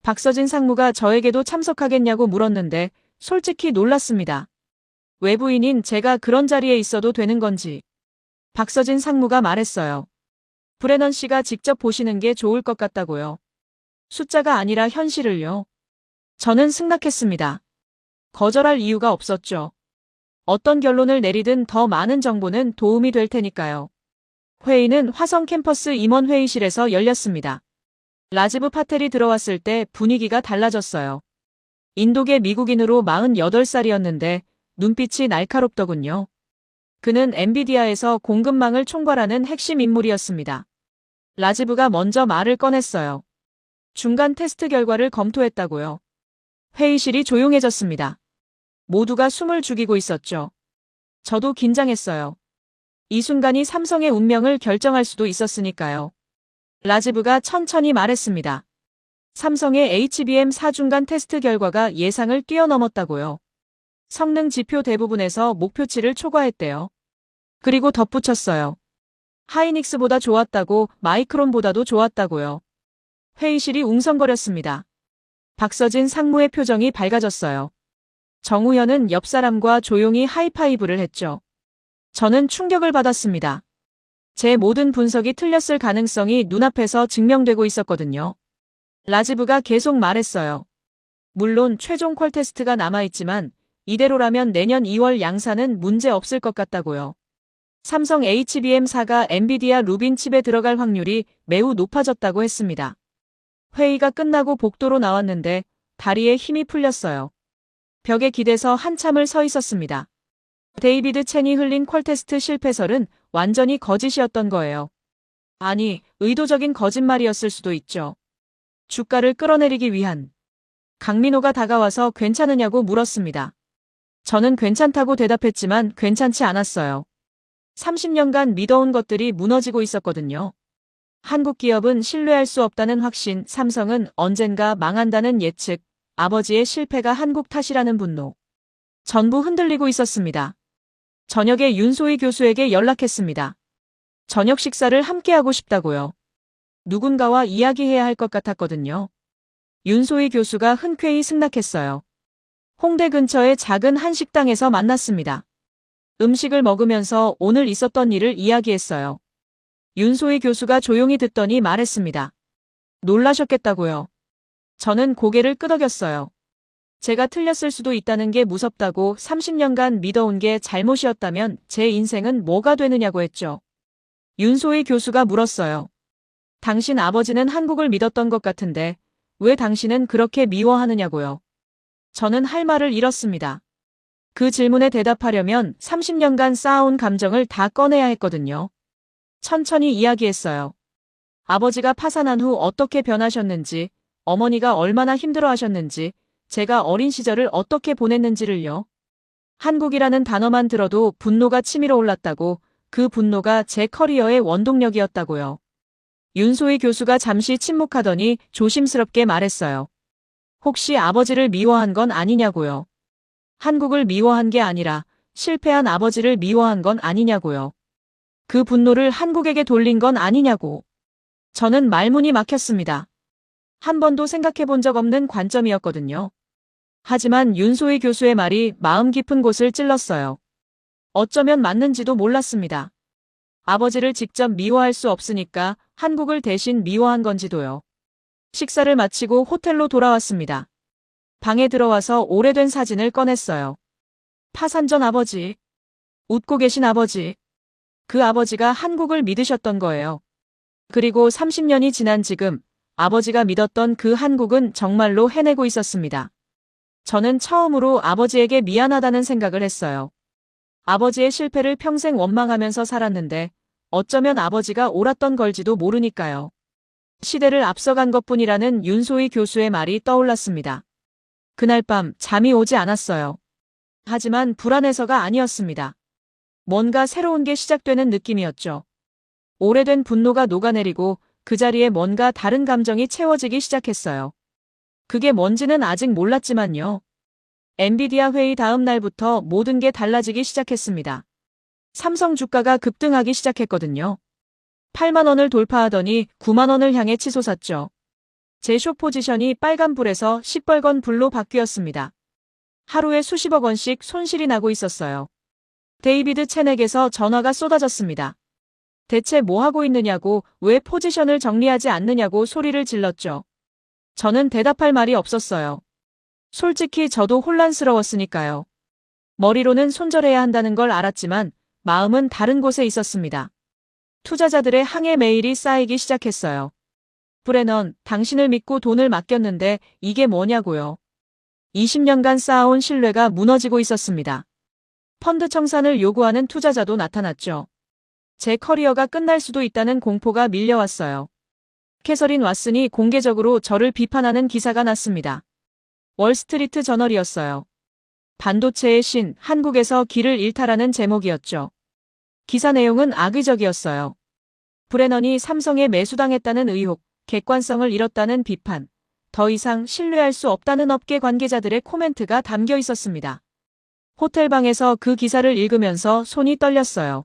박서진 상무가 저에게도 참석하겠냐고 물었는데 솔직히 놀랐습니다. 외부인인 제가 그런 자리에 있어도 되는 건지. 박서진 상무가 말했어요. 브레넌 씨가 직접 보시는 게 좋을 것 같다고요. 숫자가 아니라 현실을요. 저는 승낙했습니다. 거절할 이유가 없었죠. 어떤 결론을 내리든 더 많은 정보는 도움이 될 테니까요. 회의는 화성 캠퍼스 임원 회의실에서 열렸습니다. 라지브 파텔이 들어왔을 때 분위기가 달라졌어요. 인도계 미국인으로 48살이었는데 눈빛이 날카롭더군요. 그는 엔비디아에서 공급망을 총괄하는 핵심 인물이었습니다. 라지브가 먼저 말을 꺼냈어요. 중간 테스트 결과를 검토했다고요. 회의실이 조용해졌습니다. 모두가 숨을 죽이고 있었죠. 저도 긴장했어요. 이 순간이 삼성의 운명을 결정할 수도 있었으니까요. 라지브가 천천히 말했습니다. 삼성의 HBM 4중간 테스트 결과가 예상을 뛰어넘었다고요. 성능 지표 대부분에서 목표치를 초과했대요. 그리고 덧붙였어요. 하이닉스보다 좋았다고, 마이크론보다도 좋았다고요. 회의실이 웅성거렸습니다. 박서진 상무의 표정이 밝아졌어요. 정우현은 옆 사람과 조용히 하이파이브를 했죠. 저는 충격을 받았습니다. 제 모든 분석이 틀렸을 가능성이 눈앞에서 증명되고 있었거든요. 라지브가 계속 말했어요. 물론 최종 퀄 테스트가 남아있지만 이대로라면 내년 2월 양산은 문제 없을 것 같다고요. 삼성 HBM4가 엔비디아 루빈 칩에 들어갈 확률이 매우 높아졌다고 했습니다. 회의가 끝나고 복도로 나왔는데 다리에 힘이 풀렸어요. 벽에 기대서 한참을 서 있었습니다. 데이비드 첸이 흘린 퀄테스트 실패설은 완전히 거짓이었던 거예요. 아니, 의도적인 거짓말이었을 수도 있죠. 주가를 끌어내리기 위한. 강민호가 다가와서 괜찮으냐고 물었습니다. 저는 괜찮다고 대답했지만 괜찮지 않았어요. 30년간 믿어온 것들이 무너지고 있었거든요. 한국 기업은 신뢰할 수 없다는 확신, 삼성은 언젠가 망한다는 예측, 아버지의 실패가 한국 탓이라는 분노. 전부 흔들리고 있었습니다. 저녁에 윤소희 교수에게 연락했습니다. 저녁 식사를 함께 하고 싶다고요. 누군가와 이야기해야 할 것 같았거든요. 윤소희 교수가 흔쾌히 승낙했어요. 홍대 근처의 작은 한식당에서 만났습니다. 음식을 먹으면서 오늘 있었던 일을 이야기했어요. 윤소희 교수가 조용히 듣더니 말했습니다. 놀라셨겠다고요. 저는 고개를 끄덕였어요. 제가 틀렸을 수도 있다는 게 무섭다고 30년간 믿어온 게 잘못이었다면 제 인생은 뭐가 되느냐고 했죠. 윤소희 교수가 물었어요. 당신 아버지는 한국을 믿었던 것 같은데 왜 당신은 그렇게 미워하느냐고요. 저는 할 말을 잃었습니다. 그 질문에 대답하려면 30년간 쌓아온 감정을 다 꺼내야 했거든요. 천천히 이야기했어요. 아버지가 파산한 후 어떻게 변하셨는지, 어머니가 얼마나 힘들어하셨는지, 제가 어린 시절을 어떻게 보냈는지를요. 한국이라는 단어만 들어도 분노가 치밀어 올랐다고, 그 분노가 제 커리어의 원동력이었다고요. 윤소희 교수가 잠시 침묵하더니 조심스럽게 말했어요. 혹시 아버지를 미워한 건 아니냐고요. 한국을 미워한 게 아니라 실패한 아버지를 미워한 건 아니냐고요. 그 분노를 한국에게 돌린 건 아니냐고. 저는 말문이 막혔습니다. 한 번도 생각해 본 적 없는 관점이었거든요. 하지만 윤소희 교수의 말이 마음 깊은 곳을 찔렀어요. 어쩌면 맞는지도 몰랐습니다. 아버지를 직접 미워할 수 없으니까 한국을 대신 미워한 건지도요. 식사를 마치고 호텔로 돌아왔습니다. 방에 들어와서 오래된 사진을 꺼냈어요. 파산 전 아버지. 웃고 계신 아버지. 그 아버지가 한국을 믿으셨던 거예요. 그리고 30년이 지난 지금 아버지가 믿었던 그 한국은 정말로 해내고 있었습니다. 저는 처음으로 아버지에게 미안하다는 생각을 했어요. 아버지의 실패를 평생 원망하면서 살았는데 어쩌면 아버지가 옳았던 걸지도 모르니까요. 시대를 앞서간 것뿐이라는 윤소희 교수의 말이 떠올랐습니다. 그날 밤 잠이 오지 않았어요. 하지만 불안해서가 아니었습니다. 뭔가 새로운 게 시작되는 느낌이었죠. 오래된 분노가 녹아내리고 그 자리에 뭔가 다른 감정이 채워지기 시작했어요. 그게 뭔지는 아직 몰랐지만요. 엔비디아 회의 다음 날부터 모든 게 달라지기 시작했습니다. 삼성 주가가 급등하기 시작했거든요. 8만 원을 돌파하더니 9만 원을 향해 치솟았죠. 제 숏 포지션이 빨간불에서 시뻘건 불로 바뀌었습니다. 하루에 수십억 원씩 손실이 나고 있었어요. 데이비드 체넥에서 전화가 쏟아졌습니다. 대체 뭐 하고 있느냐고, 왜 포지션을 정리하지 않느냐고 소리를 질렀죠. 저는 대답할 말이 없었어요. 솔직히 저도 혼란스러웠으니까요. 머리로는 손절해야 한다는 걸 알았지만 마음은 다른 곳에 있었습니다. 투자자들의 항해 메일이 쌓이기 시작했어요. 브레넌, 당신을 믿고 돈을 맡겼는데 이게 뭐냐고요. 20년간 쌓아온 신뢰가 무너지고 있었습니다. 펀드 청산을 요구하는 투자자도 나타났죠. 제 커리어가 끝날 수도 있다는 공포가 밀려왔어요. 캐서린 왓슨이 공개적으로 저를 비판하는 기사가 났습니다. 월스트리트 저널이었어요. 반도체의 신, 한국에서 길을 잃다라는 제목이었죠. 기사 내용은 악의적이었어요. 브레넌이 삼성에 매수당했다는 의혹, 객관성을 잃었다는 비판, 더 이상 신뢰할 수 없다는 업계 관계자들의 코멘트가 담겨 있었습니다. 호텔방에서 그 기사를 읽으면서 손이 떨렸어요.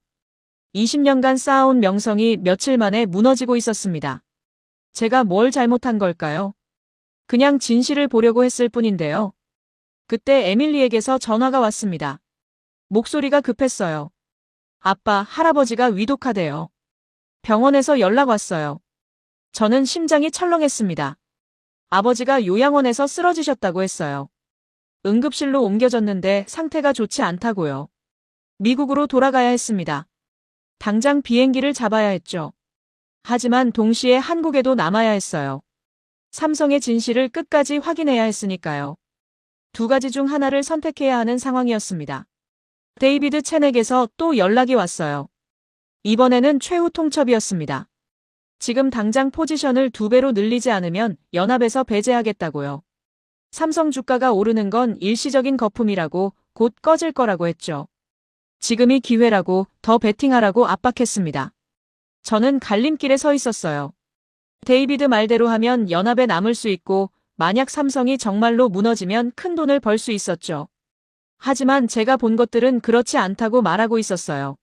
20년간 쌓아온 명성이 며칠 만에 무너지고 있었습니다. 제가 뭘 잘못한 걸까요? 그냥 진실을 보려고 했을 뿐인데요. 그때 에밀리에게서 전화가 왔습니다. 목소리가 급했어요. 아빠, 할아버지가 위독하대요. 병원에서 연락 왔어요. 저는 심장이 철렁했습니다. 아버지가 요양원에서 쓰러지셨다고 했어요. 응급실로 옮겨졌는데 상태가 좋지 않다고요. 미국으로 돌아가야 했습니다. 당장 비행기를 잡아야 했죠. 하지만 동시에 한국에도 남아야 했어요. 삼성의 진실을 끝까지 확인해야 했으니까요. 두 가지 중 하나를 선택해야 하는 상황이었습니다. 데이비드 체넥에서 또 연락이 왔어요. 이번에는 최후 통첩이었습니다. 지금 당장 포지션을 2배로 늘리지 않으면 연합에서 배제하겠다고요. 삼성 주가가 오르는 건 일시적인 거품이라고, 곧 꺼질 거라고 했죠. 지금이 기회라고, 더 베팅하라고 압박했습니다. 저는 갈림길에 서 있었어요. 데이비드 말대로 하면 연합에 남을 수 있고, 만약 삼성이 정말로 무너지면 큰 돈을 벌 수 있었죠. 하지만 제가 본 것들은 그렇지 않다고 말하고 있었어요.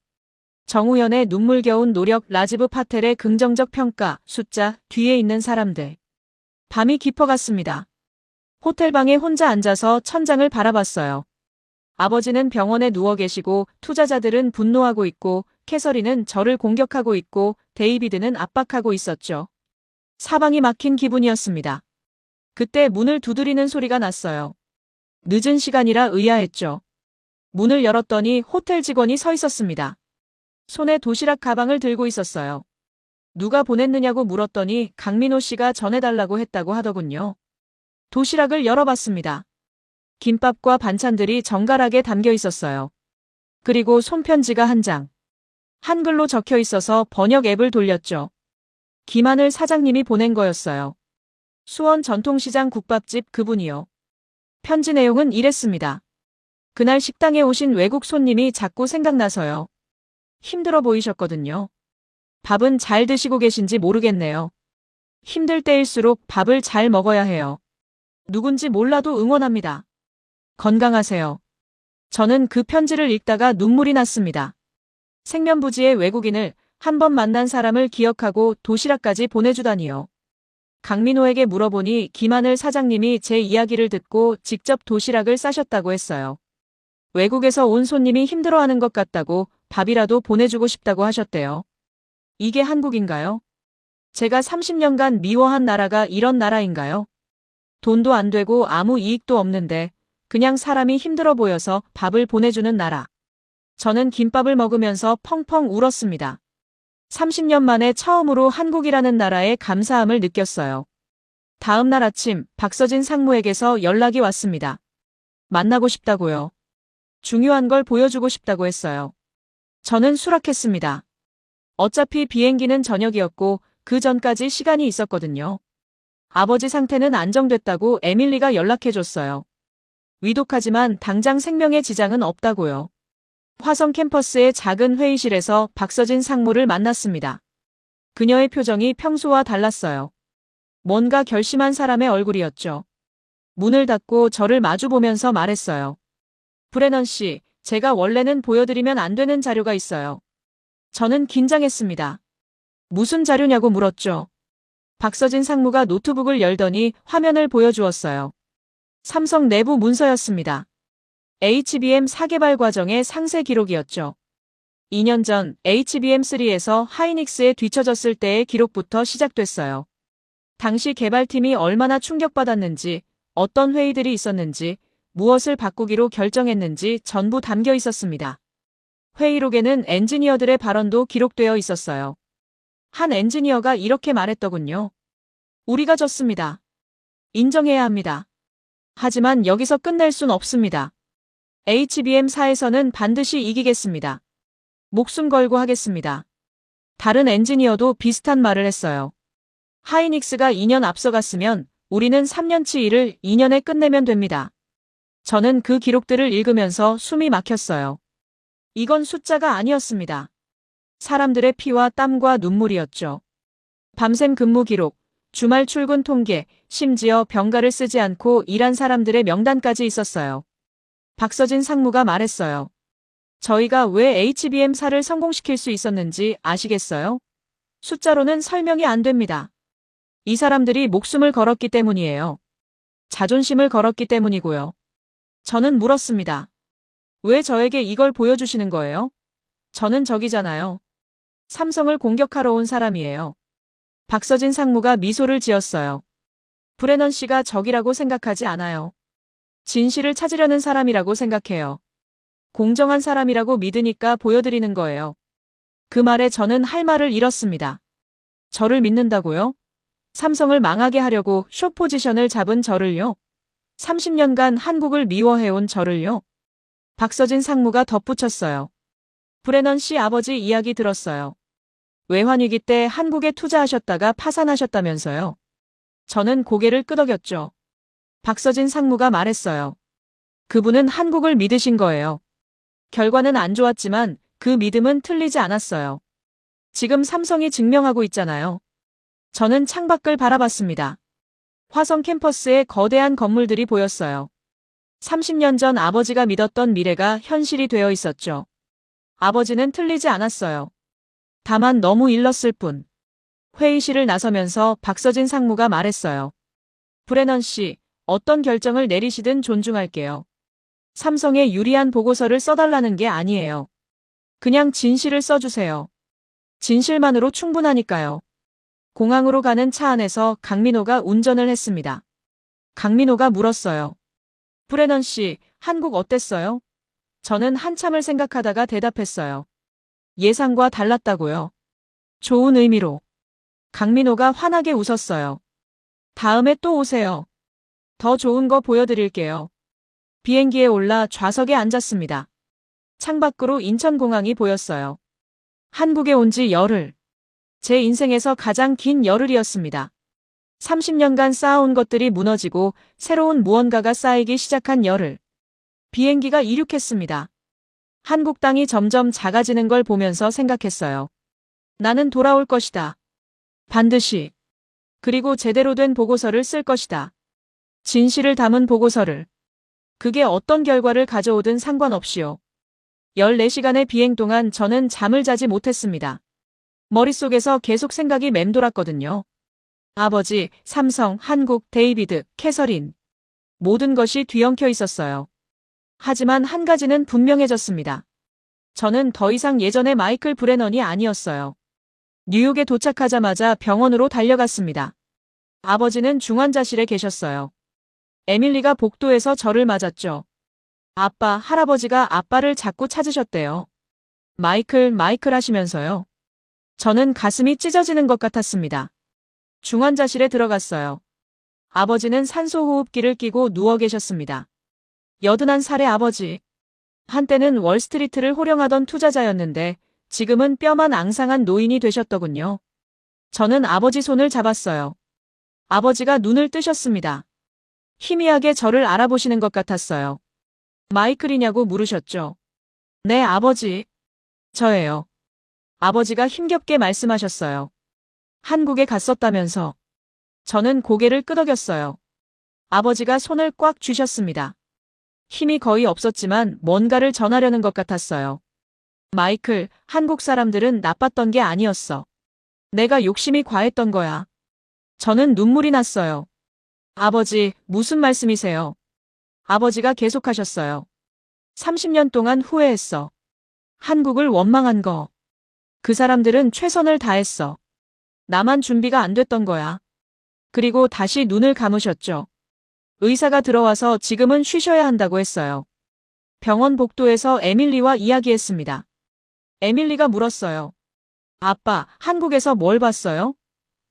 정우현의 눈물겨운 노력, 라지브 파텔의 긍정적 평가, 숫자, 뒤에 있는 사람들. 밤이 깊어갔습니다. 호텔방에 혼자 앉아서 천장을 바라봤어요. 아버지는 병원에 누워 계시고 투자자들은 분노하고 있고 캐서린은 저를 공격하고 있고 데이비드는 압박하고 있었죠. 사방이 막힌 기분이었습니다. 그때 문을 두드리는 소리가 났어요. 늦은 시간이라 의아했죠. 문을 열었더니 호텔 직원이 서 있었습니다. 손에 도시락 가방을 들고 있었어요. 누가 보냈느냐고 물었더니 강민호 씨가 전해달라고 했다고 하더군요. 도시락을 열어봤습니다. 김밥과 반찬들이 정갈하게 담겨 있었어요. 그리고 손편지가 한 장. 한글로 적혀 있어서 번역 앱을 돌렸죠. 김하늘 사장님이 보낸 거였어요. 수원 전통시장 국밥집 그분이요. 편지 내용은 이랬습니다. 그날 식당에 오신 외국 손님이 자꾸 생각나서요. 힘들어 보이셨거든요. 밥은 잘 드시고 계신지 모르겠네요. 힘들 때일수록 밥을 잘 먹어야 해요. 누군지 몰라도 응원합니다. 건강하세요. 저는 그 편지를 읽다가 눈물이 났습니다. 생면부지의 외국인을 한 번 만난 사람을 기억하고 도시락까지 보내주다니요. 강민호에게 물어보니 김하늘 사장님이 제 이야기를 듣고 직접 도시락을 싸셨다고 했어요. 외국에서 온 손님이 힘들어하는 것 같다고 밥이라도 보내주고 싶다고 하셨대요. 이게 한국인가요? 제가 30년간 미워한 나라가 이런 나라인가요? 돈도 안 되고 아무 이익도 없는데 그냥 사람이 힘들어 보여서 밥을 보내주는 나라. 저는 김밥을 먹으면서 펑펑 울었습니다. 30년 만에 처음으로 한국이라는 나라에 감사함을 느꼈어요. 다음 날 아침 박서진 상무에게서 연락이 왔습니다. 만나고 싶다고요. 중요한 걸 보여주고 싶다고 했어요. 저는 수락했습니다. 어차피 비행기는 저녁이었고 그 전까지 시간이 있었거든요. 아버지 상태는 안정됐다고 에밀리가 연락해줬어요. 위독하지만 당장 생명에 지장은 없다고요. 화성 캠퍼스의 작은 회의실에서 박서진 상무를 만났습니다. 그녀의 표정이 평소와 달랐어요. 뭔가 결심한 사람의 얼굴이었죠. 문을 닫고 저를 마주보면서 말했어요. 브레넌 씨, 제가 원래는 보여드리면 안 되는 자료가 있어요. 저는 긴장했습니다. 무슨 자료냐고 물었죠. 박서진 상무가 노트북을 열더니 화면을 보여주었어요. 삼성 내부 문서였습니다. HBM 4개발 과정의 상세 기록이었죠. 2년 전 HBM3에서 하이닉스에 뒤처졌을 때의 기록부터 시작됐어요. 당시 개발팀이 얼마나 충격받았는지, 어떤 회의들이 있었는지, 무엇을 바꾸기로 결정했는지 전부 담겨 있었습니다. 회의록에는 엔지니어들의 발언도 기록되어 있었어요. 한 엔지니어가 이렇게 말했더군요. 우리가 졌습니다. 인정해야 합니다. 하지만 여기서 끝낼 순 없습니다. HBM4에서는 반드시 이기겠습니다. 목숨 걸고 하겠습니다. 다른 엔지니어도 비슷한 말을 했어요. 하이닉스가 2년 앞서갔으면 우리는 3년치 일을 2년에 끝내면 됩니다. 저는 그 기록들을 읽으면서 숨이 막혔어요. 이건 숫자가 아니었습니다. 사람들의 피와 땀과 눈물이었죠. 밤샘 근무 기록, 주말 출근 통계, 심지어 병가를 쓰지 않고 일한 사람들의 명단까지 있었어요. 박서진 상무가 말했어요. 저희가 왜 HBM4를 성공시킬 수 있었는지 아시겠어요? 숫자로는 설명이 안 됩니다. 이 사람들이 목숨을 걸었기 때문이에요. 자존심을 걸었기 때문이고요. 저는 물었습니다. 왜 저에게 이걸 보여주시는 거예요? 저는 적이잖아요. 삼성을 공격하러 온 사람이에요. 박서진 상무가 미소를 지었어요. 브레넌 씨가 적이라고 생각하지 않아요. 진실을 찾으려는 사람이라고 생각해요. 공정한 사람이라고 믿으니까 보여드리는 거예요. 그 말에 저는 할 말을 잃었습니다. 저를 믿는다고요? 삼성을 망하게 하려고 쇼 포지션을 잡은 저를요? 30년간 한국을 미워해온 저를요? 박서진 상무가 덧붙였어요. 브레넌 씨 아버지 이야기 들었어요. 외환위기 때 한국에 투자하셨다가 파산하셨다면서요. 저는 고개를 끄덕였죠. 박서진 상무가 말했어요. 그분은 한국을 믿으신 거예요. 결과는 안 좋았지만 그 믿음은 틀리지 않았어요. 지금 삼성이 증명하고 있잖아요. 저는 창밖을 바라봤습니다. 화성 캠퍼스에 거대한 건물들이 보였어요. 30년 전 아버지가 믿었던 미래가 현실이 되어 있었죠. 아버지는 틀리지 않았어요. 다만 너무 일렀을 뿐. 회의실을 나서면서 박서진 상무가 말했어요. 브레넌 씨, 어떤 결정을 내리시든 존중할게요. 삼성에 유리한 보고서를 써달라는 게 아니에요. 그냥 진실을 써주세요. 진실만으로 충분하니까요. 공항으로 가는 차 안에서 강민호가 운전을 했습니다. 강민호가 물었어요. 브레넌 씨, 한국 어땠어요? 저는 한참을 생각하다가 대답했어요. 예상과 달랐다고요. 좋은 의미로. 강민호가 환하게 웃었어요. 다음에 또 오세요. 더 좋은 거 보여드릴게요. 비행기에 올라 좌석에 앉았습니다. 창밖으로 인천공항이 보였어요. 한국에 온 지 열흘. 제 인생에서 가장 긴 열흘이었습니다. 30년간 쌓아온 것들이 무너지고 새로운 무언가가 쌓이기 시작한 열흘. 비행기가 이륙했습니다. 한국 땅이 점점 작아지는 걸 보면서 생각했어요. 나는 돌아올 것이다. 반드시. 그리고 제대로 된 보고서를 쓸 것이다. 진실을 담은 보고서를. 그게 어떤 결과를 가져오든 상관없이요. 14시간의 비행 동안 저는 잠을 자지 못했습니다. 머릿속에서 계속 생각이 맴돌았거든요. 아버지, 삼성, 한국, 데이비드, 캐서린. 모든 것이 뒤엉켜 있었어요. 하지만 한 가지는 분명해졌습니다. 저는 더 이상 예전의 마이클 브레넌이 아니었어요. 뉴욕에 도착하자마자 병원으로 달려갔습니다. 아버지는 중환자실에 계셨어요. 에밀리가 복도에서 저를 맞았죠. 아빠, 할아버지가 아빠를 자꾸 찾으셨대요. 마이클 하시면서요. 저는 가슴이 찢어지는 것 같았습니다. 중환자실에 들어갔어요. 아버지는 산소호흡기를 끼고 누워 계셨습니다. 81살의 아버지. 한때는 월스트리트를 호령하던 투자자였는데 지금은 뼈만 앙상한 노인이 되셨더군요. 저는 아버지 손을 잡았어요. 아버지가 눈을 뜨셨습니다. 희미하게 저를 알아보시는 것 같았어요. 마이클이냐고 물으셨죠. 네, 아버지. 저예요. 아버지가 힘겹게 말씀하셨어요. 한국에 갔었다면서. 저는 고개를 끄덕였어요. 아버지가 손을 꽉 쥐셨습니다. 힘이 거의 없었지만 뭔가를 전하려는 것 같았어요. 마이클, 한국 사람들은 나빴던 게 아니었어. 내가 욕심이 과했던 거야. 저는 눈물이 났어요. 아버지, 무슨 말씀이세요? 아버지가 계속하셨어요. 30년 동안 후회했어. 한국을 원망한 거. 그 사람들은 최선을 다했어. 나만 준비가 안 됐던 거야. 그리고 다시 눈을 감으셨죠. 의사가 들어와서 지금은 쉬셔야 한다고 했어요. 병원 복도에서 에밀리와 이야기했습니다. 에밀리가 물었어요. 아빠, 한국에서 뭘 봤어요?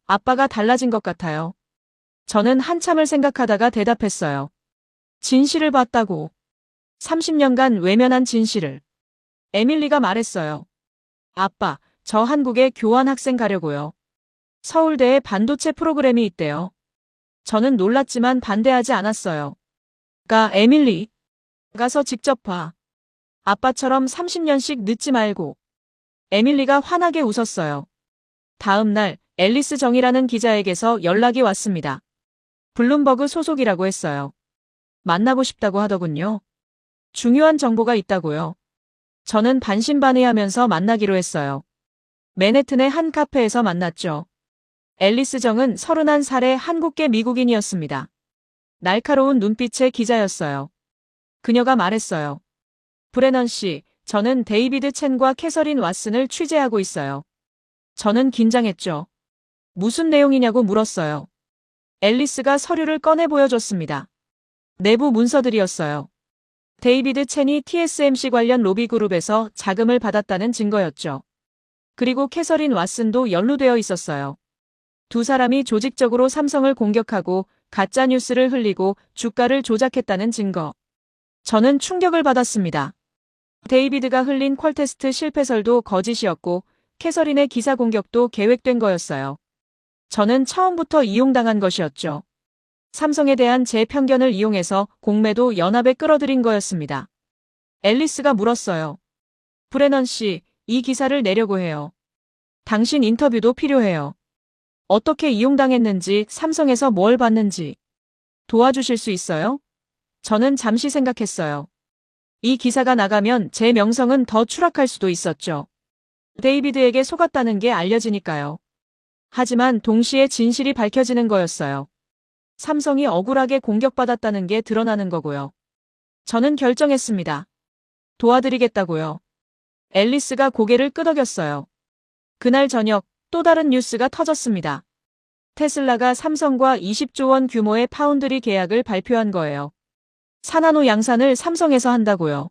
아빠가 달라진 것 같아요. 저는 한참을 생각하다가 대답했어요. 진실을 봤다고. 30년간 외면한 진실을. 에밀리가 말했어요. 아빠, 저 한국에 교환학생 가려고요. 서울대에 반도체 프로그램이 있대요. 저는 놀랐지만 반대하지 않았어요. 에밀리. 가서 직접 봐. 아빠처럼 30년씩 늦지 말고. 에밀리가 환하게 웃었어요. 다음 날 앨리스 정이라는 기자에게서 연락이 왔습니다. 블룸버그 소속이라고 했어요. 만나고 싶다고 하더군요. 중요한 정보가 있다고요. 저는 반신반의하면서 만나기로 했어요. 맨해튼의 한 카페에서 만났죠. 앨리스 정은 31살의 한국계 미국인이었습니다. 날카로운 눈빛의 기자였어요. 그녀가 말했어요. 브레넌 씨, 저는 데이비드 첸과 캐서린 왓슨을 취재하고 있어요. 저는 긴장했죠. 무슨 내용이냐고 물었어요. 앨리스가 서류를 꺼내 보여줬습니다. 내부 문서들이었어요. 데이비드 첸이 TSMC 관련 로비 그룹에서 자금을 받았다는 증거였죠. 그리고 캐서린 왓슨도 연루되어 있었어요. 두 사람이 조직적으로 삼성을 공격하고 가짜뉴스를 흘리고 주가를 조작했다는 증거. 저는 충격을 받았습니다. 데이비드가 흘린 퀄테스트 실패설도 거짓이었고 캐서린의 기사 공격도 계획된 거였어요. 저는 처음부터 이용당한 것이었죠. 삼성에 대한 제 편견을 이용해서 공매도 연합에 끌어들인 거였습니다. 앨리스가 물었어요. 브레넌 씨, 이 기사를 내려고 해요. 당신 인터뷰도 필요해요. 어떻게 이용당했는지, 삼성에서 뭘 봤는지 도와주실 수 있어요? 저는 잠시 생각했어요. 이 기사가 나가면 제 명성은 더 추락할 수도 있었죠. 데이비드에게 속았다는 게 알려지니까요. 하지만 동시에 진실이 밝혀지는 거였어요. 삼성이 억울하게 공격받았다는 게 드러나는 거고요. 저는 결정했습니다. 도와드리겠다고요. 앨리스가 고개를 끄덕였어요. 그날 저녁 또 다른 뉴스가 터졌습니다. 테슬라가 삼성과 20조 원 규모의 파운드리 계약을 발표한 거예요. 산나노 양산을 삼성에서 한다고요.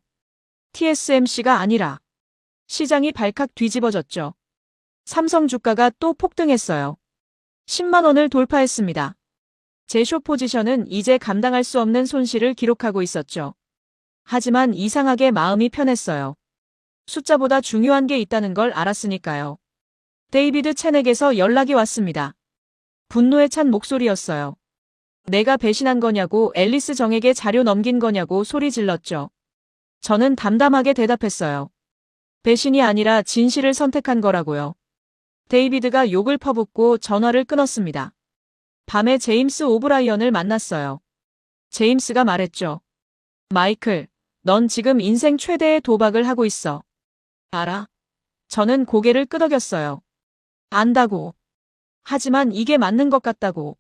TSMC가 아니라. 시장이 발칵 뒤집어졌죠. 삼성 주가가 또 폭등했어요. 10만 원을 돌파했습니다. 제 숏 포지션은 이제 감당할 수 없는 손실을 기록하고 있었죠. 하지만 이상하게 마음이 편했어요. 숫자보다 중요한 게 있다는 걸 알았으니까요. 데이비드 첸에게서 연락이 왔습니다. 분노에 찬 목소리였어요. 내가 배신한 거냐고, 앨리스 정에게 자료 넘긴 거냐고 소리 질렀죠. 저는 담담하게 대답했어요. 배신이 아니라 진실을 선택한 거라고요. 데이비드가 욕을 퍼붓고 전화를 끊었습니다. 밤에 제임스 오브라이언을 만났어요. 제임스가 말했죠. 마이클, 넌 지금 인생 최대의 도박을 하고 있어. 알아? 저는 고개를 끄덕였어요. 안다고. 하지만 이게 맞는 것 같다고.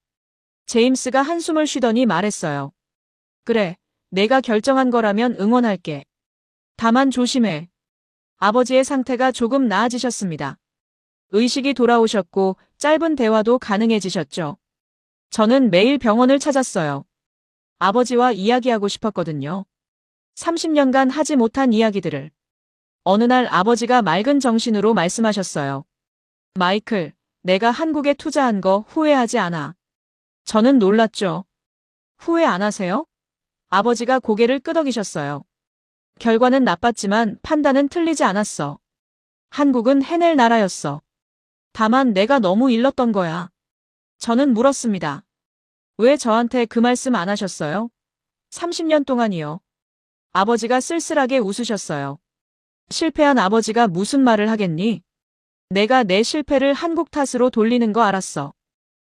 제임스가 한숨을 쉬더니 말했어요. 그래, 내가 결정한 거라면 응원할게. 다만 조심해. 아버지의 상태가 조금 나아지셨습니다. 의식이 돌아오셨고 짧은 대화도 가능해지셨죠. 저는 매일 병원을 찾았어요. 아버지와 이야기하고 싶었거든요. 30년간 하지 못한 이야기들을. 어느 날 아버지가 맑은 정신으로 말씀하셨어요. 마이클, 내가 한국에 투자한 거 후회하지 않아. 저는 놀랐죠. 후회 안 하세요? 아버지가 고개를 끄덕이셨어요. 결과는 나빴지만 판단은 틀리지 않았어. 한국은 해낼 나라였어. 다만 내가 너무 일렀던 거야. 저는 물었습니다. 왜 저한테 그 말씀 안 하셨어요? 30년 동안이요. 아버지가 쓸쓸하게 웃으셨어요. 실패한 아버지가 무슨 말을 하겠니? 내가 내 실패를 한국 탓으로 돌리는 거 알았어.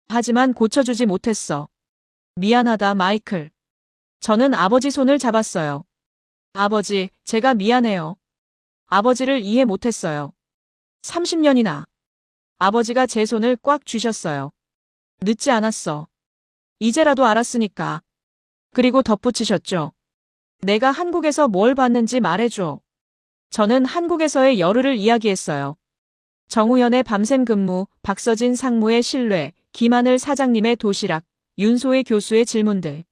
하지만 고쳐주지 못했어. 미안하다, 마이클. 저는 아버지 손을 잡았어요. 아버지, 제가 미안해요. 아버지를 이해 못했어요. 30년이나. 아버지가 제 손을 꽉 쥐셨어요. 늦지 않았어. 이제라도 알았으니까. 그리고 덧붙이셨죠. 내가 한국에서 뭘 봤는지 말해줘. 저는 한국에서의 열흘을 이야기했어요. 정우현의 밤샘 근무, 박서진 상무의 신뢰, 김하늘 사장님의 도시락, 윤소혜 교수의 질문들.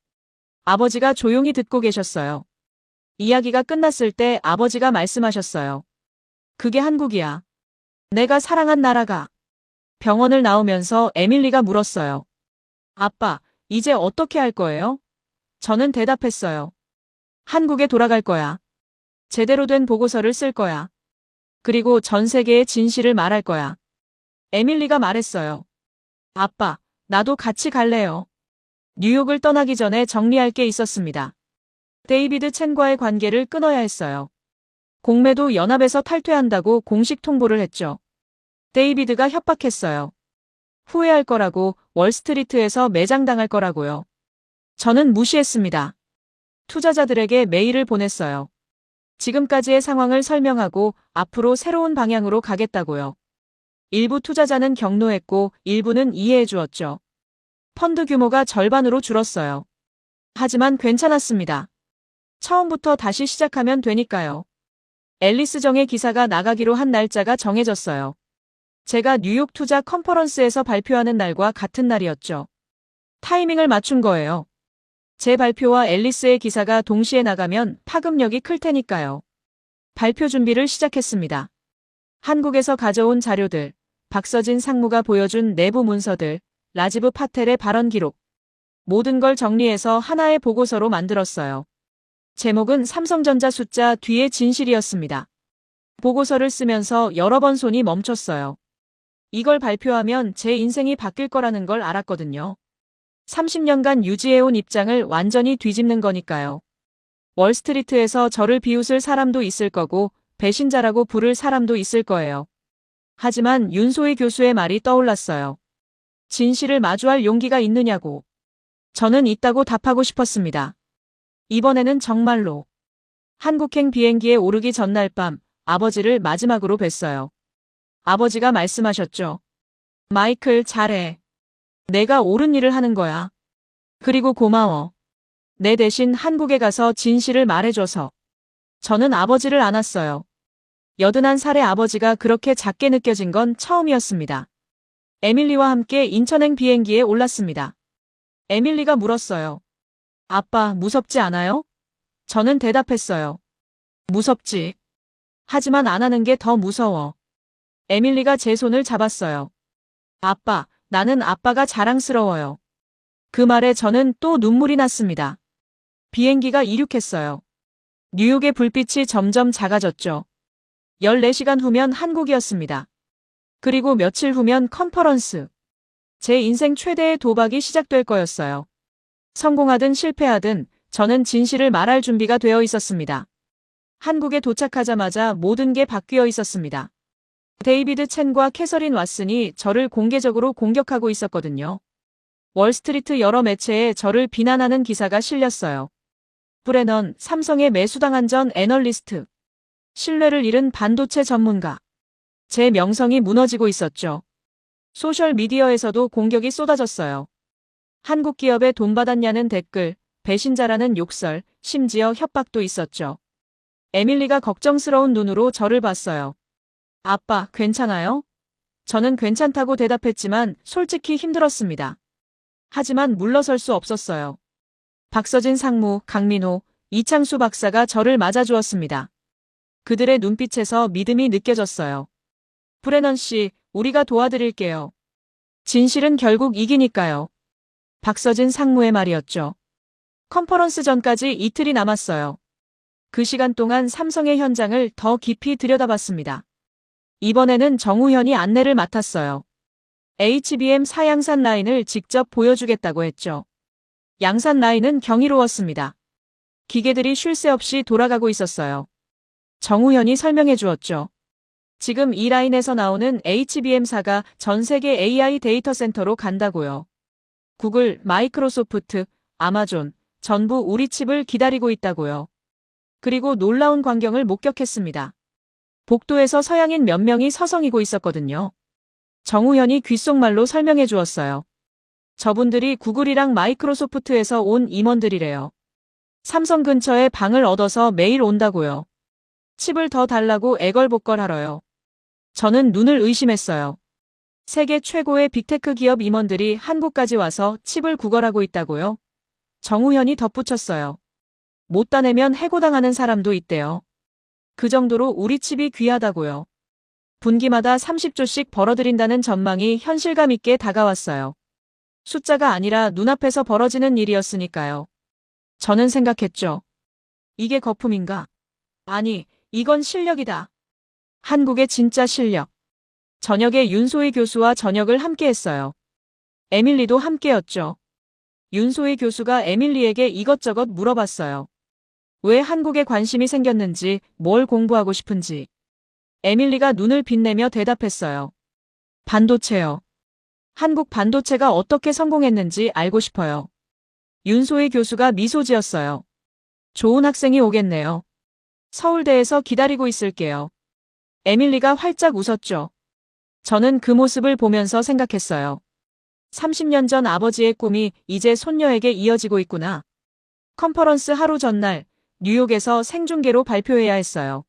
아버지가 조용히 듣고 계셨어요. 이야기가 끝났을 때 아버지가 말씀하셨어요. 그게 한국이야. 내가 사랑한 나라가. 병원을 나오면서 에밀리가 물었어요. 아빠, 이제 어떻게 할 거예요? 저는 대답했어요. 한국에 돌아갈 거야. 제대로 된 보고서를 쓸 거야. 그리고 전 세계의 진실을 말할 거야. 에밀리가 말했어요. 아빠, 나도 같이 갈래요. 뉴욕을 떠나기 전에 정리할 게 있었습니다. 데이비드 첸과의 관계를 끊어야 했어요. 공매도 연합에서 탈퇴한다고 공식 통보를 했죠. 데이비드가 협박했어요. 후회할 거라고, 월스트리트에서 매장당할 거라고요. 저는 무시했습니다. 투자자들에게 메일을 보냈어요. 지금까지의 상황을 설명하고 앞으로 새로운 방향으로 가겠다고요. 일부 투자자는 격노했고 일부는 이해해 주었죠. 펀드 규모가 절반으로 줄었어요. 하지만 괜찮았습니다. 처음부터 다시 시작하면 되니까요. 앨리스 정의 기사가 나가기로 한 날짜가 정해졌어요. 제가 뉴욕 투자 컨퍼런스에서 발표하는 날과 같은 날이었죠. 타이밍을 맞춘 거예요. 제 발표와 앨리스의 기사가 동시에 나가면 파급력이 클 테니까요. 발표 준비를 시작했습니다. 한국에서 가져온 자료들, 박서진 상무가 보여준 내부 문서들, 라지브 파텔의 발언 기록. 모든 걸 정리해서 하나의 보고서로 만들었어요. 제목은 삼성전자 숫자 뒤의 진실이었습니다. 보고서를 쓰면서 여러 번 손이 멈췄어요. 이걸 발표하면 제 인생이 바뀔 거라는 걸 알았거든요. 30년간 유지해온 입장을 완전히 뒤집는 거니까요. 월스트리트에서 저를 비웃을 사람도 있을 거고 배신자라고 부를 사람도 있을 거예요. 하지만 윤소희 교수의 말이 떠올랐어요. 진실을 마주할 용기가 있느냐고. 저는 있다고 답하고 싶었습니다. 이번에는 정말로. 한국행 비행기에 오르기 전날 밤 아버지를 마지막으로 뵀어요. 아버지가 말씀하셨죠. 마이클, 잘해. 내가 옳은 일을 하는 거야. 그리고 고마워. 내 대신 한국에 가서 진실을 말해줘서. 저는 아버지를 안았어요. 81살의 아버지가 그렇게 작게 느껴진 건 처음이었습니다. 에밀리와 함께 인천행 비행기에 올랐습니다. 에밀리가 물었어요. 아빠, 무섭지 않아요? 저는 대답했어요. 무섭지. 하지만 안 하는 게 더 무서워. 에밀리가 제 손을 잡았어요. 아빠, 나는 아빠가 자랑스러워요. 그 말에 저는 또 눈물이 났습니다. 비행기가 이륙했어요. 뉴욕의 불빛이 점점 작아졌죠. 14시간 후면 한국이었습니다. 그리고 며칠 후면 컨퍼런스. 제 인생 최대의 도박이 시작될 거였어요. 성공하든 실패하든 저는 진실을 말할 준비가 되어 있었습니다. 한국에 도착하자마자 모든 게 바뀌어 있었습니다. 데이비드 첸과 캐서린 왓슨이 저를 공개적으로 공격하고 있었거든요. 월스트리트 여러 매체에 저를 비난하는 기사가 실렸어요. 브레넌, 삼성에 매수당한 전 애널리스트. 신뢰를 잃은 반도체 전문가. 제 명성이 무너지고 있었죠. 소셜미디어에서도 공격이 쏟아졌어요. 한국 기업에 돈 받았냐는 댓글, 배신자라는 욕설, 심지어 협박도 있었죠. 에밀리가 걱정스러운 눈으로 저를 봤어요. 아빠, 괜찮아요? 저는 괜찮다고 대답했지만 솔직히 힘들었습니다. 하지만 물러설 수 없었어요. 박서진 상무, 강민호, 이창수 박사가 저를 맞아주었습니다. 그들의 눈빛에서 믿음이 느껴졌어요. 브레넌 씨, 우리가 도와드릴게요. 진실은 결국 이기니까요. 박서진 상무의 말이었죠. 컨퍼런스 전까지 이틀이 남았어요. 그 시간 동안 삼성의 현장을 더 깊이 들여다봤습니다. 이번에는 정우현이 안내를 맡았어요. HBM 사양산 라인을 직접 보여주겠다고 했죠. 양산 라인은 경이로웠습니다. 기계들이 쉴 새 없이 돌아가고 있었어요. 정우현이 설명해 주었죠. 지금 이 라인에서 나오는 HBM사가 전 세계 AI 데이터 센터로 간다고요. 구글, 마이크로소프트, 아마존, 전부 우리 칩을 기다리고 있다고요. 그리고 놀라운 광경을 목격했습니다. 복도에서 서양인 몇 명이 서성이고 있었거든요. 정우현이 귓속말로 설명해 주었어요. 저분들이 구글이랑 마이크로소프트에서 온 임원들이래요. 삼성 근처에 방을 얻어서 매일 온다고요. 칩을 더 달라고 애걸복걸하러요. 저는 눈을 의심했어요. 세계 최고의 빅테크 기업 임원들이 한국까지 와서 칩을 구걸하고 있다고요? 정우현이 덧붙였어요. 못 따내면 해고당하는 사람도 있대요. 그 정도로 우리 칩이 귀하다고요. 분기마다 30조씩 벌어들인다는 전망이 현실감 있게 다가왔어요. 숫자가 아니라 눈앞에서 벌어지는 일이었으니까요. 저는 생각했죠. 이게 거품인가? 아니, 이건 실력이다. 한국의 진짜 실력. 저녁에 윤소희 교수와 저녁을 함께 했어요. 에밀리도 함께였죠. 윤소희 교수가 에밀리에게 이것저것 물어봤어요. 왜 한국에 관심이 생겼는지, 뭘 공부하고 싶은지. 에밀리가 눈을 빛내며 대답했어요. 반도체요. 한국 반도체가 어떻게 성공했는지 알고 싶어요. 윤소희 교수가 미소 지었어요. 좋은 학생이 오겠네요. 서울대에서 기다리고 있을게요. 에밀리가 활짝 웃었죠. 저는 그 모습을 보면서 생각했어요. 30년 전 아버지의 꿈이 이제 손녀에게 이어지고 있구나. 컨퍼런스 하루 전날 뉴욕에서 생중계로 발표해야 했어요.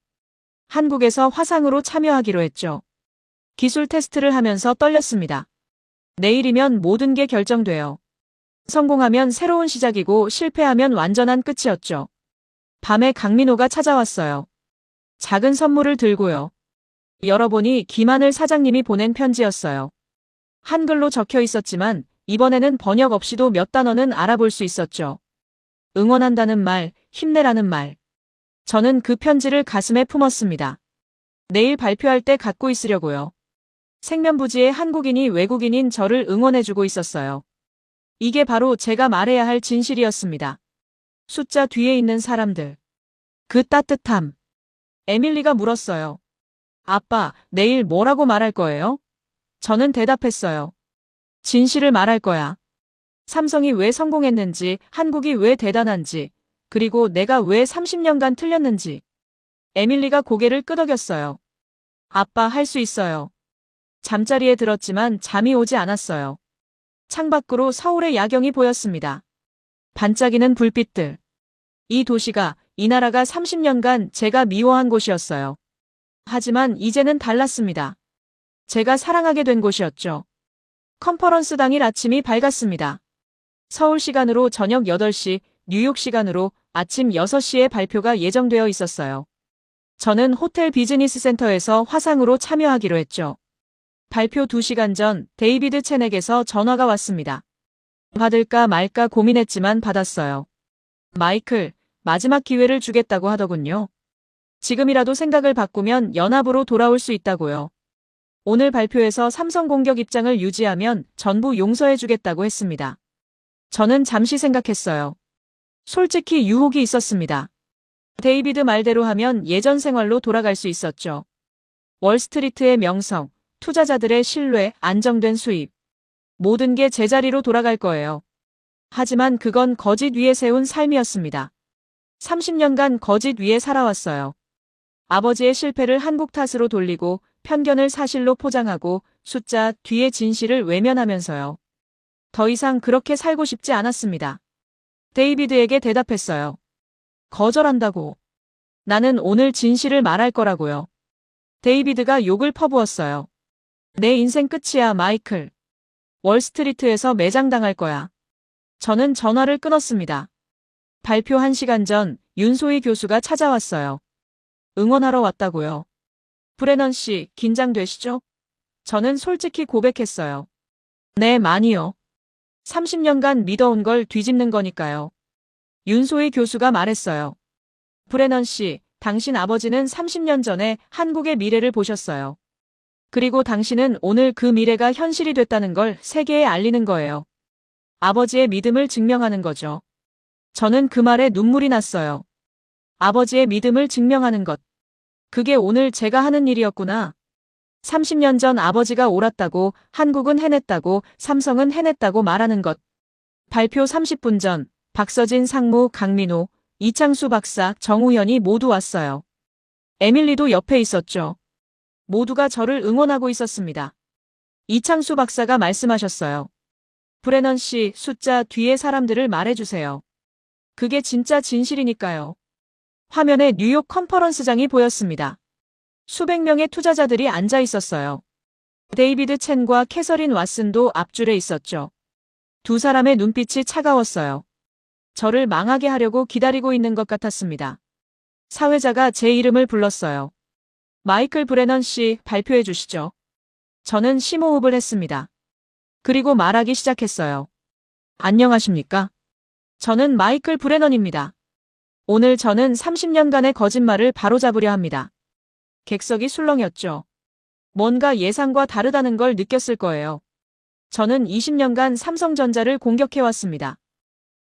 한국에서 화상으로 참여하기로 했죠. 기술 테스트를 하면서 떨렸습니다. 내일이면 모든 게 결정돼요. 성공하면 새로운 시작이고 실패하면 완전한 끝이었죠. 밤에 강민호가 찾아왔어요. 작은 선물을 들고요. 열어보니 김하늘 사장님이 보낸 편지였어요. 한글로 적혀 있었지만 이번에는 번역 없이도 몇 단어는 알아볼 수 있었죠. 응원한다는 말, 힘내라는 말. 저는 그 편지를 가슴에 품었습니다. 내일 발표할 때 갖고 있으려고요. 생면부지에 한국인이 외국인인 저를 응원해주고 있었어요. 이게 바로 제가 말해야 할 진실이었습니다. 숫자 뒤에 있는 사람들. 그 따뜻함. 에밀리가 물었어요. 아빠, 내일 뭐라고 말할 거예요? 저는 대답했어요. 진실을 말할 거야. 삼성이 왜 성공했는지, 한국이 왜 대단한지, 그리고 내가 왜 30년간 틀렸는지. 에밀리가 고개를 끄덕였어요. 아빠, 할 수 있어요. 잠자리에 들었지만 잠이 오지 않았어요. 창밖으로 서울의 야경이 보였습니다. 반짝이는 불빛들. 이 도시가, 이 나라가 30년간 제가 미워한 곳이었어요. 하지만 이제는 달랐습니다. 제가 사랑하게 된 곳이었죠. 컨퍼런스 당일 아침이 밝았습니다. 서울 시간으로 저녁 8시, 뉴욕 시간으로 아침 6시에 발표가 예정되어 있었어요. 저는 호텔 비즈니스 센터에서 화상으로 참여하기로 했죠. 발표 2시간 전 데이비드 첸에게서 전화가 왔습니다. 받을까 말까 고민했지만 받았어요. 마이클, 마지막 기회를 주겠다고 하더군요. 지금이라도 생각을 바꾸면 연합으로 돌아올 수 있다고요. 오늘 발표에서 삼성 공격 입장을 유지하면 전부 용서해주겠다고 했습니다. 저는 잠시 생각했어요. 솔직히 유혹이 있었습니다. 데이비드 말대로 하면 예전 생활로 돌아갈 수 있었죠. 월스트리트의 명성, 투자자들의 신뢰, 안정된 수입. 모든 게 제자리로 돌아갈 거예요. 하지만 그건 거짓 위에 세운 삶이었습니다. 30년간 거짓 위에 살아왔어요. 아버지의 실패를 한국 탓으로 돌리고 편견을 사실로 포장하고 숫자 뒤에 진실을 외면하면서요. 더 이상 그렇게 살고 싶지 않았습니다. 데이비드에게 대답했어요. 거절한다고. 나는 오늘 진실을 말할 거라고요. 데이비드가 욕을 퍼부었어요. 내 인생 끝이야, 마이클. 월스트리트에서 매장당할 거야. 저는 전화를 끊었습니다. 발표 1시간 전 윤소희 교수가 찾아왔어요. 응원하러 왔다고요. 브레넌 씨, 긴장되시죠? 저는 솔직히 고백했어요. 네, 많이요. 30년간 믿어온 걸 뒤집는 거니까요. 윤소희 교수가 말했어요. 브레넌 씨, 당신 아버지는 30년 전에 한국의 미래를 보셨어요. 그리고 당신은 오늘 그 미래가 현실이 됐다는 걸 세계에 알리는 거예요. 아버지의 믿음을 증명하는 거죠. 저는 그 말에 눈물이 났어요. 아버지의 믿음을 증명하는 것. 그게 오늘 제가 하는 일이었구나. 30년 전 아버지가 옳았다고, 한국은 해냈다고, 삼성은 해냈다고 말하는 것. 발표 30분 전, 박서진 상무, 강민호, 이창수 박사, 정우현이 모두 왔어요. 에밀리도 옆에 있었죠. 모두가 저를 응원하고 있었습니다. 이창수 박사가 말씀하셨어요. 브레넌 씨, 숫자 뒤에 사람들을 말해주세요. 그게 진짜 진실이니까요. 화면에 뉴욕 컨퍼런스장이 보였습니다. 수백 명의 투자자들이 앉아 있었어요. 데이비드 첸과 캐서린 왓슨도 앞줄에 있었죠. 두 사람의 눈빛이 차가웠어요. 저를 망하게 하려고 기다리고 있는 것 같았습니다. 사회자가 제 이름을 불렀어요. 마이클 브레넌 씨, 발표해 주시죠. 저는 심호흡을 했습니다. 그리고 말하기 시작했어요. 안녕하십니까? 저는 마이클 브레넌입니다. 오늘 저는 30년간의 거짓말을 바로잡으려 합니다. 객석이 술렁였죠. 뭔가 예상과 다르다는 걸 느꼈을 거예요. 저는 20년간 삼성전자를 공격해왔습니다.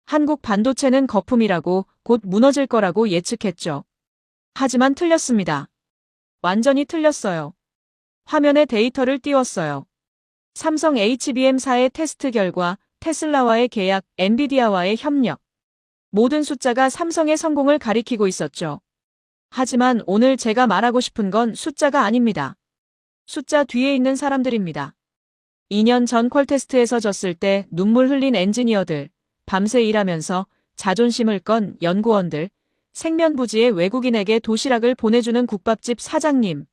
한국 반도체는 거품이라고, 곧 무너질 거라고 예측했죠. 하지만 틀렸습니다. 완전히 틀렸어요. 화면에 데이터를 띄웠어요. 삼성 HBM사의 테스트 결과, 테슬라와의 계약, 엔비디아와의 협력. 모든 숫자가 삼성의 성공을 가리키고 있었죠. 하지만 오늘 제가 말하고 싶은 건 숫자가 아닙니다. 숫자 뒤에 있는 사람들입니다. 2년 전 퀄테스트에서 졌을 때 눈물 흘린 엔지니어들, 밤새 일하면서 자존심을 건 연구원들, 생면부지의 외국인에게 도시락을 보내주는 국밥집 사장님.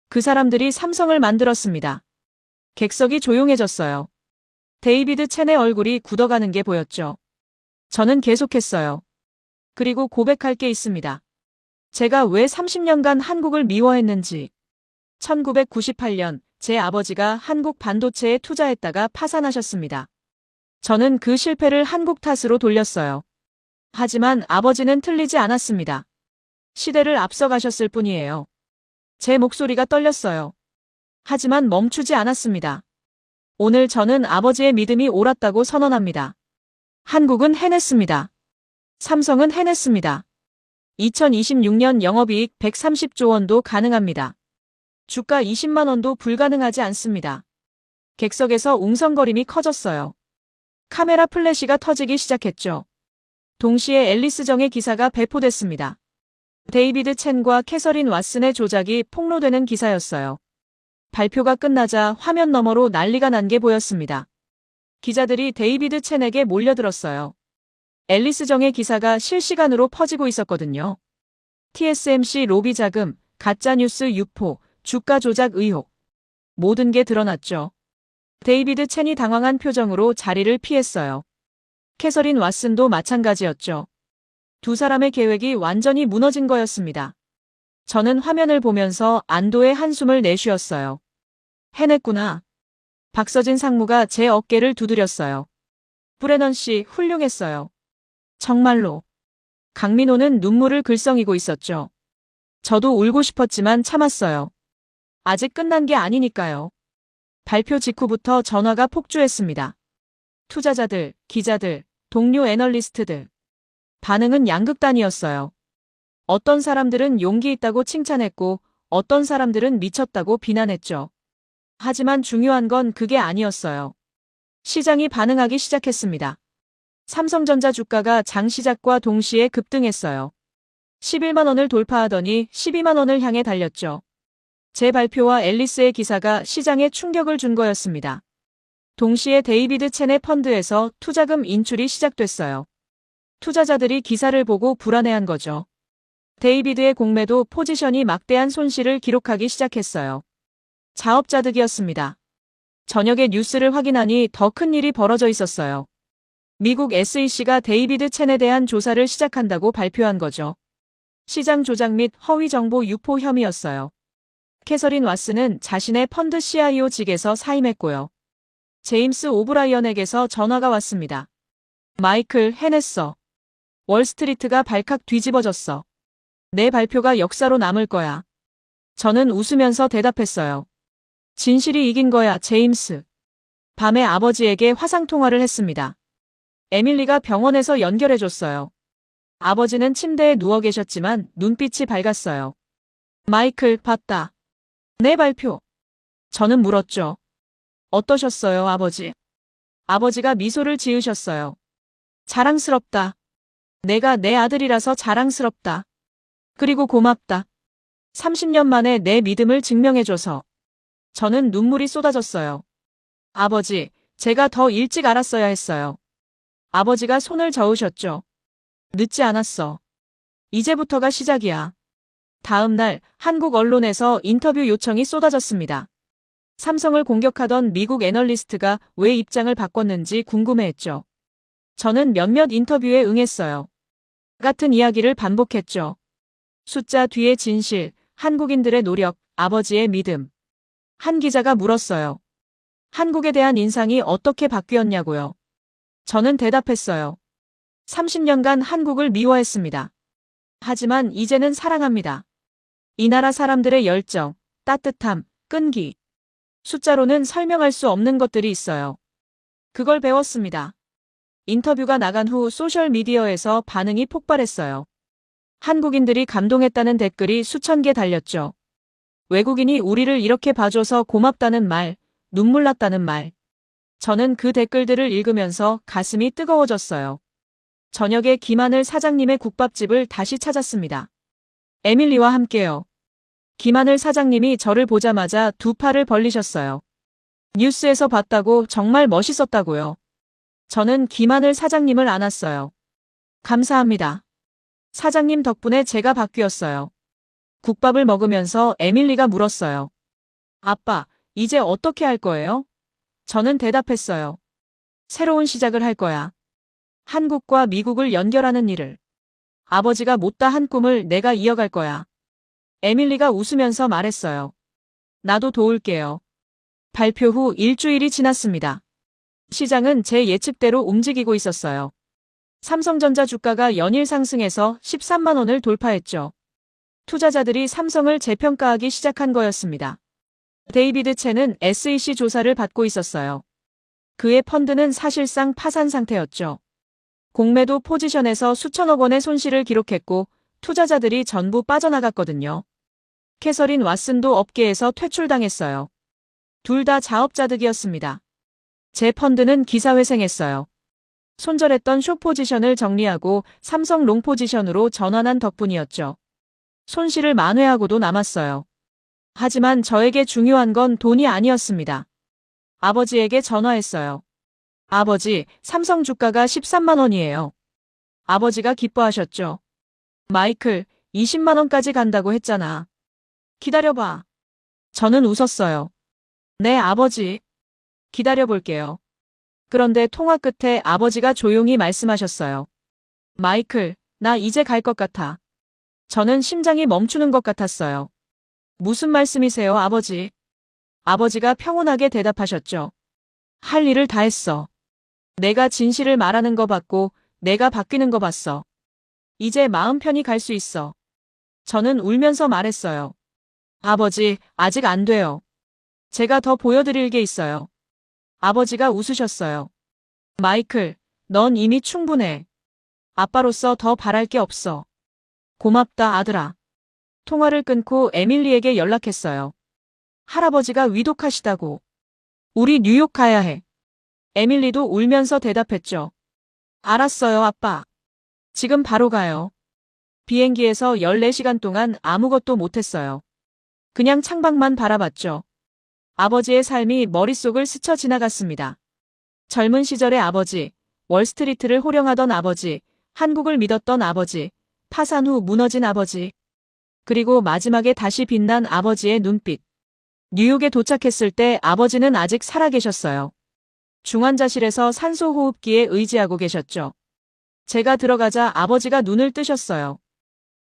그 사람들이 삼성을 만들었습니다. 객석이 조용해졌어요. 데이비드 첸의 얼굴이 굳어가는 게 보였죠. 저는 계속했어요. 그리고 고백할 게 있습니다. 제가 왜 30년간 한국을 미워했는지. 1998년 제 아버지가 한국 반도체에 투자했다가 파산하셨습니다. 저는 그 실패를 한국 탓으로 돌렸어요. 하지만 아버지는 틀리지 않았습니다. 시대를 앞서가셨을 뿐이에요. 제 목소리가 떨렸어요. 하지만 멈추지 않았습니다. 오늘 저는 아버지의 믿음이 옳았다고 선언합니다. 한국은 해냈습니다. 삼성은 해냈습니다. 2026년 영업이익 130조 원도 가능합니다. 주가 20만 원도 불가능하지 않습니다. 객석에서 웅성거림이 커졌어요. 카메라 플래시가 터지기 시작했죠. 동시에 앨리스 정의 기사가 배포됐습니다. 데이비드 첸과 캐서린 왓슨의 조작이 폭로되는 기사였어요. 발표가 끝나자 화면 너머로 난리가 난 게 보였습니다. 기자들이 데이비드 첸에게 몰려들었어요. 앨리스 정의 기사가 실시간으로 퍼지고 있었거든요. TSMC 로비 자금, 가짜뉴스 유포, 주가 조작 의혹. 모든 게 드러났죠. 데이비드 첸이 당황한 표정으로 자리를 피했어요. 캐서린 왓슨도 마찬가지였죠. 두 사람의 계획이 완전히 무너진 거였습니다. 저는 화면을 보면서 안도의 한숨을 내쉬었어요. 해냈구나. 박서진 상무가 제 어깨를 두드렸어요. 브레넌 씨 훌륭했어요. 정말로. 강민호는 눈물을 글썽이고 있었죠. 저도 울고 싶었지만 참았어요. 아직 끝난 게 아니니까요. 발표 직후부터 전화가 폭주했습니다. 투자자들, 기자들, 동료 애널리스트들. 반응은 양극단이었어요. 어떤 사람들은 용기 있다고 칭찬했고 어떤 사람들은 미쳤다고 비난했죠. 하지만 중요한 건 그게 아니었어요. 시장이 반응하기 시작했습니다. 삼성전자 주가가 장 시작과 동시에 급등했어요. 11만 원을 돌파하더니 12만 원을 향해 달렸죠. 제 발표와 앨리스의 기사가 시장에 충격을 준 거였습니다. 동시에 데이비드 첸의 펀드에서 투자금 인출이 시작됐어요. 투자자들이 기사를 보고 불안해한 거죠. 데이비드의 공매도 포지션이 막대한 손실을 기록하기 시작했어요. 자업자득이었습니다. 저녁에 뉴스를 확인하니 더 큰 일이 벌어져 있었어요. 미국 SEC가 데이비드 첸에 대한 조사를 시작한다고 발표한 거죠. 시장 조작 및 허위 정보 유포 혐의였어요. 캐서린 왓슨은 자신의 펀드 CIO직에서 사임했고요. 제임스 오브라이언에게서 전화가 왔습니다. 마이클, 해냈어. 월스트리트가 발칵 뒤집어졌어. 내 발표가 역사로 남을 거야. 저는 웃으면서 대답했어요. 진실이 이긴 거야, 제임스. 밤에 아버지에게 화상통화를 했습니다. 에밀리가 병원에서 연결해줬어요. 아버지는 침대에 누워 계셨지만 눈빛이 밝았어요. 마이클, 봤다. 내 발표. 저는 물었죠. 어떠셨어요, 아버지? 아버지가 미소를 지으셨어요. 자랑스럽다. 내가 내 아들이라서 자랑스럽다. 그리고 고맙다. 30년 만에 내 믿음을 증명해줘서. 저는 눈물이 쏟아졌어요. 아버지, 제가 더 일찍 알았어야 했어요. 아버지가 손을 저으셨죠. 늦지 않았어. 이제부터가 시작이야. 다음 날 한국 언론에서 인터뷰 요청이 쏟아졌습니다. 삼성을 공격하던 미국 애널리스트가 왜 입장을 바꿨는지 궁금해했죠. 저는 몇몇 인터뷰에 응했어요. 같은 이야기를 반복했죠. 숫자 뒤의 진실, 한국인들의 노력, 아버지의 믿음. 한 기자가 물었어요. 한국에 대한 인상이 어떻게 바뀌었냐고요. 저는 대답했어요. 30년간 한국을 미워했습니다. 하지만 이제는 사랑합니다. 이 나라 사람들의 열정, 따뜻함, 끈기. 숫자로는 설명할 수 없는 것들이 있어요. 그걸 배웠습니다. 인터뷰가 나간 후 소셜미디어에서 반응이 폭발했어요. 한국인들이 감동했다는 댓글이 수천 개 달렸죠. 외국인이 우리를 이렇게 봐줘서 고맙다는 말, 눈물 났다는 말. 저는 그 댓글들을 읽으면서 가슴이 뜨거워졌어요. 저녁에 김하늘 사장님의 국밥집을 다시 찾았습니다. 에밀리와 함께요. 김하늘 사장님이 저를 보자마자 두 팔을 벌리셨어요. 뉴스에서 봤다고 정말 멋있었다고요. 저는 김하늘 사장님을 안았어요. 감사합니다. 사장님 덕분에 제가 바뀌었어요. 국밥을 먹으면서 에밀리가 물었어요. 아빠, 이제 어떻게 할 거예요? 저는 대답했어요. 새로운 시작을 할 거야. 한국과 미국을 연결하는 일을. 아버지가 못다 한 꿈을 내가 이어갈 거야. 에밀리가 웃으면서 말했어요. 나도 도울게요. 발표 후 일주일이 지났습니다. 시장은 제 예측대로 움직이고 있었어요. 삼성전자 주가가 연일 상승해서 13만 원을 돌파했죠. 투자자들이 삼성을 재평가하기 시작한 거였습니다. 데이비드 첸은 SEC 조사를 받고 있었어요. 그의 펀드는 사실상 파산 상태였죠. 공매도 포지션에서 수천억 원의 손실을 기록했고 투자자들이 전부 빠져나갔거든요. 캐서린 왓슨도 업계에서 퇴출당했어요. 둘 다 자업자득이었습니다. 제 펀드는 기사회생했어요. 손절했던 숏 포지션을 정리하고 삼성 롱 포지션으로 전환한 덕분이었죠. 손실을 만회하고도 남았어요. 하지만 저에게 중요한 건 돈이 아니었습니다. 아버지에게 전화했어요. 아버지, 삼성 주가가 13만 원이에요. 아버지가 기뻐하셨죠. 마이클, 20만 원까지 간다고 했잖아. 기다려봐. 저는 웃었어요. 네, 아버지. 기다려볼게요. 그런데 통화 끝에 아버지가 조용히 말씀하셨어요. 마이클, 나 이제 갈 것 같아. 저는 심장이 멈추는 것 같았어요. 무슨 말씀이세요, 아버지? 아버지가 평온하게 대답하셨죠. 할 일을 다 했어. 내가 진실을 말하는 거 봤고, 내가 바뀌는 거 봤어. 이제 마음 편히 갈 수 있어. 저는 울면서 말했어요. 아버지, 아직 안 돼요. 제가 더 보여드릴 게 있어요. 아버지가 웃으셨어요. 마이클, 넌 이미 충분해. 아빠로서 더 바랄 게 없어. 고맙다, 아들아. 통화를 끊고 에밀리에게 연락했어요. 할아버지가 위독하시다고. 우리 뉴욕 가야 해. 에밀리도 울면서 대답했죠. 알았어요, 아빠. 지금 바로 가요. 비행기에서 14시간 동안 아무것도 못했어요. 그냥 창밖만 바라봤죠. 아버지의 삶이 머릿속을 스쳐 지나갔습니다. 젊은 시절의 아버지, 월스트리트를 호령하던 아버지, 한국을 믿었던 아버지, 파산 후 무너진 아버지, 그리고 마지막에 다시 빛난 아버지의 눈빛. 뉴욕에 도착했을 때 아버지는 아직 살아계셨어요. 중환자실에서 산소호흡기에 의지하고 계셨죠. 제가 들어가자 아버지가 눈을 뜨셨어요.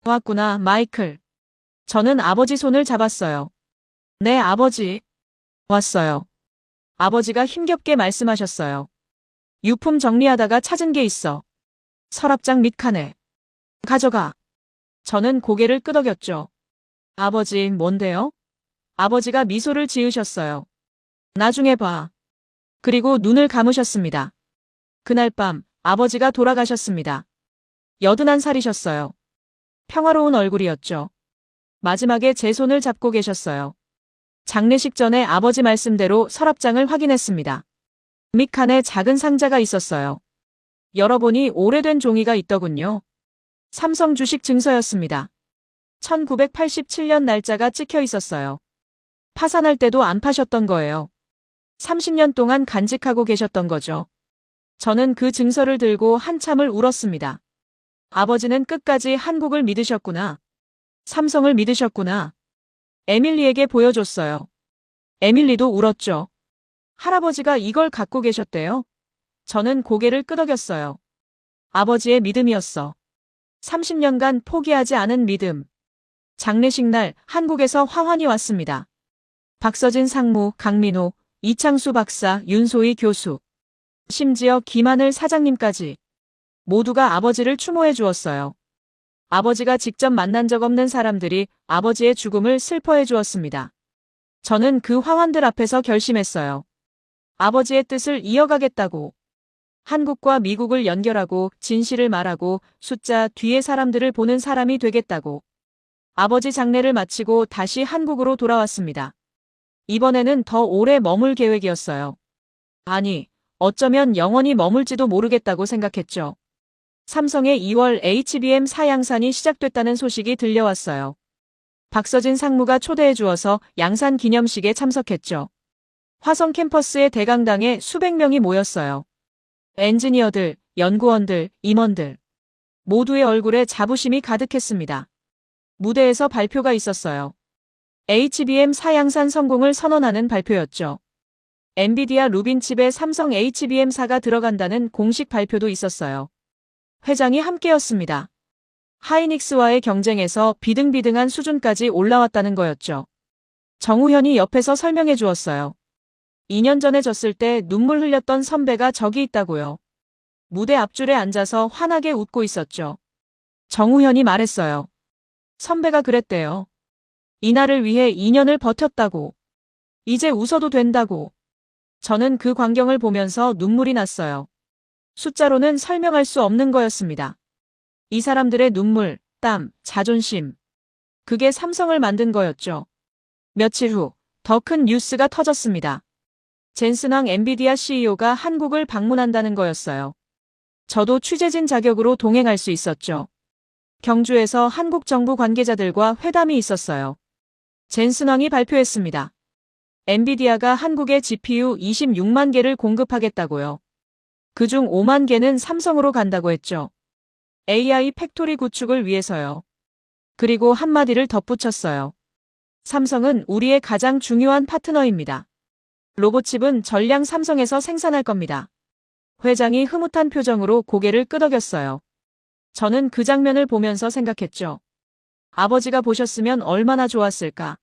왔구나, 마이클. 저는 아버지 손을 잡았어요. 네, 아버지. 왔어요. 아버지가 힘겹게 말씀하셨어요. 유품 정리하다가 찾은 게 있어. 서랍장 밑 칸에. 가져가. 저는 고개를 끄덕였죠. 아버지, 뭔데요? 아버지가 미소를 지으셨어요. 나중에 봐. 그리고 눈을 감으셨습니다. 그날 밤 아버지가 돌아가셨습니다. 81살이셨어요. 평화로운 얼굴이었죠. 마지막에 제 손을 잡고 계셨어요. 장례식 전에 아버지 말씀대로 서랍장을 확인했습니다. 밑 칸에 작은 상자가 있었어요. 열어보니 오래된 종이가 있더군요. 삼성 주식 증서였습니다. 1987년 날짜가 찍혀 있었어요. 파산할 때도 안 파셨던 거예요. 30년 동안 간직하고 계셨던 거죠. 저는 그 증서를 들고 한참을 울었습니다. 아버지는 끝까지 한국을 믿으셨구나. 삼성을 믿으셨구나. 에밀리에게 보여줬어요. 에밀리도 울었죠. 할아버지가 이걸 갖고 계셨대요. 저는 고개를 끄덕였어요. 아버지의 믿음이었어. 30년간 포기하지 않은 믿음. 장례식 날 한국에서 화환이 왔습니다. 박서진 상무, 강민호, 이창수 박사, 윤소희 교수, 심지어 김하늘 사장님까지 모두가 아버지를 추모해 주었어요. 아버지가 직접 만난 적 없는 사람들이 아버지의 죽음을 슬퍼해 주었습니다. 저는 그 화환들 앞에서 결심했어요. 아버지의 뜻을 이어가겠다고. 한국과 미국을 연결하고 진실을 말하고 숫자 뒤의 사람들을 보는 사람이 되겠다고. 아버지 장례를 마치고 다시 한국으로 돌아왔습니다. 이번에는 더 오래 머물 계획이었어요. 아니, 어쩌면 영원히 머물지도 모르겠다고 생각했죠. 삼성의 2월 HBM 사양산이 시작됐다는 소식이 들려왔어요. 박서진 상무가 초대해 주어서 양산 기념식에 참석했죠. 화성 캠퍼스의 대강당에 수백 명이 모였어요. 엔지니어들, 연구원들, 임원들. 모두의 얼굴에 자부심이 가득했습니다. 무대에서 발표가 있었어요. HBM 사양산 성공을 선언하는 발표였죠. 엔비디아 루빈칩에 삼성 HBM사가 들어간다는 공식 발표도 있었어요. 회장이 함께였습니다. 하이닉스와의 경쟁에서 비등비등한 수준까지 올라왔다는 거였죠. 정우현이 옆에서 설명해 주었어요. 2년 전에 졌을 때 눈물 흘렸던 선배가 저기 있다고요. 무대 앞줄에 앉아서 환하게 웃고 있었죠. 정우현이 말했어요. 선배가 그랬대요. 이날을 위해 2년을 버텼다고. 이제 웃어도 된다고. 저는 그 광경을 보면서 눈물이 났어요. 숫자로는 설명할 수 없는 거였습니다. 이 사람들의 눈물, 땀, 자존심. 그게 삼성을 만든 거였죠. 며칠 후 더 큰 뉴스가 터졌습니다. 젠슨 황 엔비디아 CEO가 한국을 방문한다는 거였어요. 저도 취재진 자격으로 동행할 수 있었죠. 경주에서 한국 정부 관계자들과 회담이 있었어요. 젠슨 황이 발표했습니다. 엔비디아가 한국에 GPU 26만 개를 공급하겠다고요. 그중 5만 개는 삼성으로 간다고 했죠. AI 팩토리 구축을 위해서요. 그리고 한마디를 덧붙였어요. 삼성은 우리의 가장 중요한 파트너입니다. 로봇칩은 전량 삼성에서 생산할 겁니다. 회장이 흐뭇한 표정으로 고개를 끄덕였어요. 저는 그 장면을 보면서 생각했죠. 아버지가 보셨으면 얼마나 좋았을까.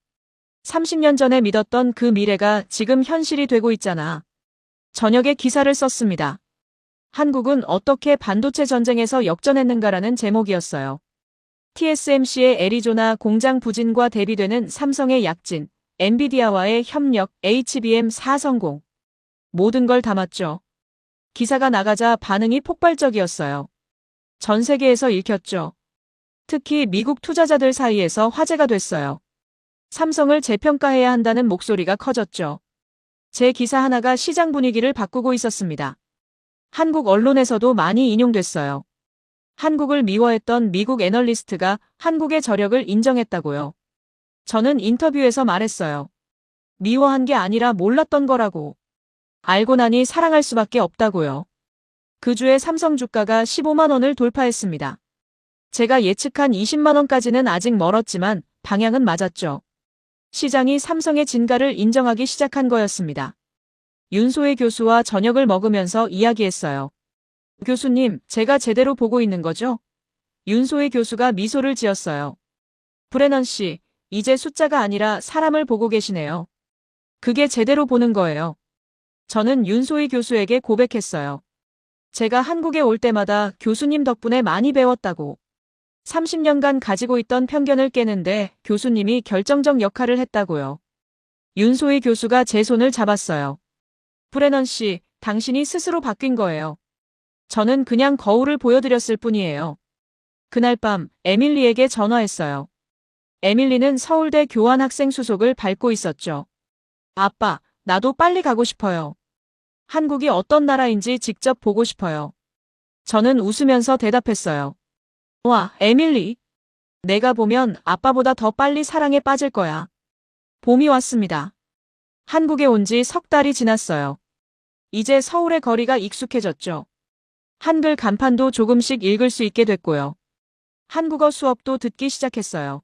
30년 전에 믿었던 그 미래가 지금 현실이 되고 있잖아. 저녁에 기사를 썼습니다. 한국은 어떻게 반도체 전쟁에서 역전했는가라는 제목이었어요. TSMC의 애리조나 공장 부진과 대비되는 삼성의 약진, 엔비디아와의 협력, HBM 4성공. 모든 걸 담았죠. 기사가 나가자 반응이 폭발적이었어요. 전 세계에서 읽혔죠. 특히 미국 투자자들 사이에서 화제가 됐어요. 삼성을 재평가해야 한다는 목소리가 커졌죠. 제 기사 하나가 시장 분위기를 바꾸고 있었습니다. 한국 언론에서도 많이 인용됐어요. 한국을 미워했던 미국 애널리스트가 한국의 저력을 인정했다고요. 저는 인터뷰에서 말했어요. 미워한 게 아니라 몰랐던 거라고. 알고 나니 사랑할 수밖에 없다고요. 그 주에 삼성 주가가 15만 원을 돌파했습니다. 제가 예측한 20만 원까지는 아직 멀었지만 방향은 맞았죠. 시장이 삼성의 진가를 인정하기 시작한 거였습니다. 윤소혜 교수와 저녁을 먹으면서 이야기했어요. 교수님, 제가 제대로 보고 있는 거죠? 윤소혜 교수가 미소를 지었어요. 브래넌 씨, 이제 숫자가 아니라 사람을 보고 계시네요. 그게 제대로 보는 거예요. 저는 윤소희 교수에게 고백했어요. 제가 한국에 올 때마다 교수님 덕분에 많이 배웠다고. 30년간 가지고 있던 편견을 깨는데 교수님이 결정적 역할을 했다고요. 윤소희 교수가 제 손을 잡았어요. 브래넌 씨, 당신이 스스로 바뀐 거예요. 저는 그냥 거울을 보여드렸을 뿐이에요. 그날 밤 에밀리에게 전화했어요. 에밀리는 서울대 교환학생 수속을 밟고 있었죠. 아빠, 나도 빨리 가고 싶어요. 한국이 어떤 나라인지 직접 보고 싶어요. 저는 웃으면서 대답했어요. 와, 에밀리. 내가 보면 아빠보다 더 빨리 사랑에 빠질 거야. 봄이 왔습니다. 한국에 온 지 석 달이 지났어요. 이제 서울의 거리가 익숙해졌죠. 한글 간판도 조금씩 읽을 수 있게 됐고요. 한국어 수업도 듣기 시작했어요.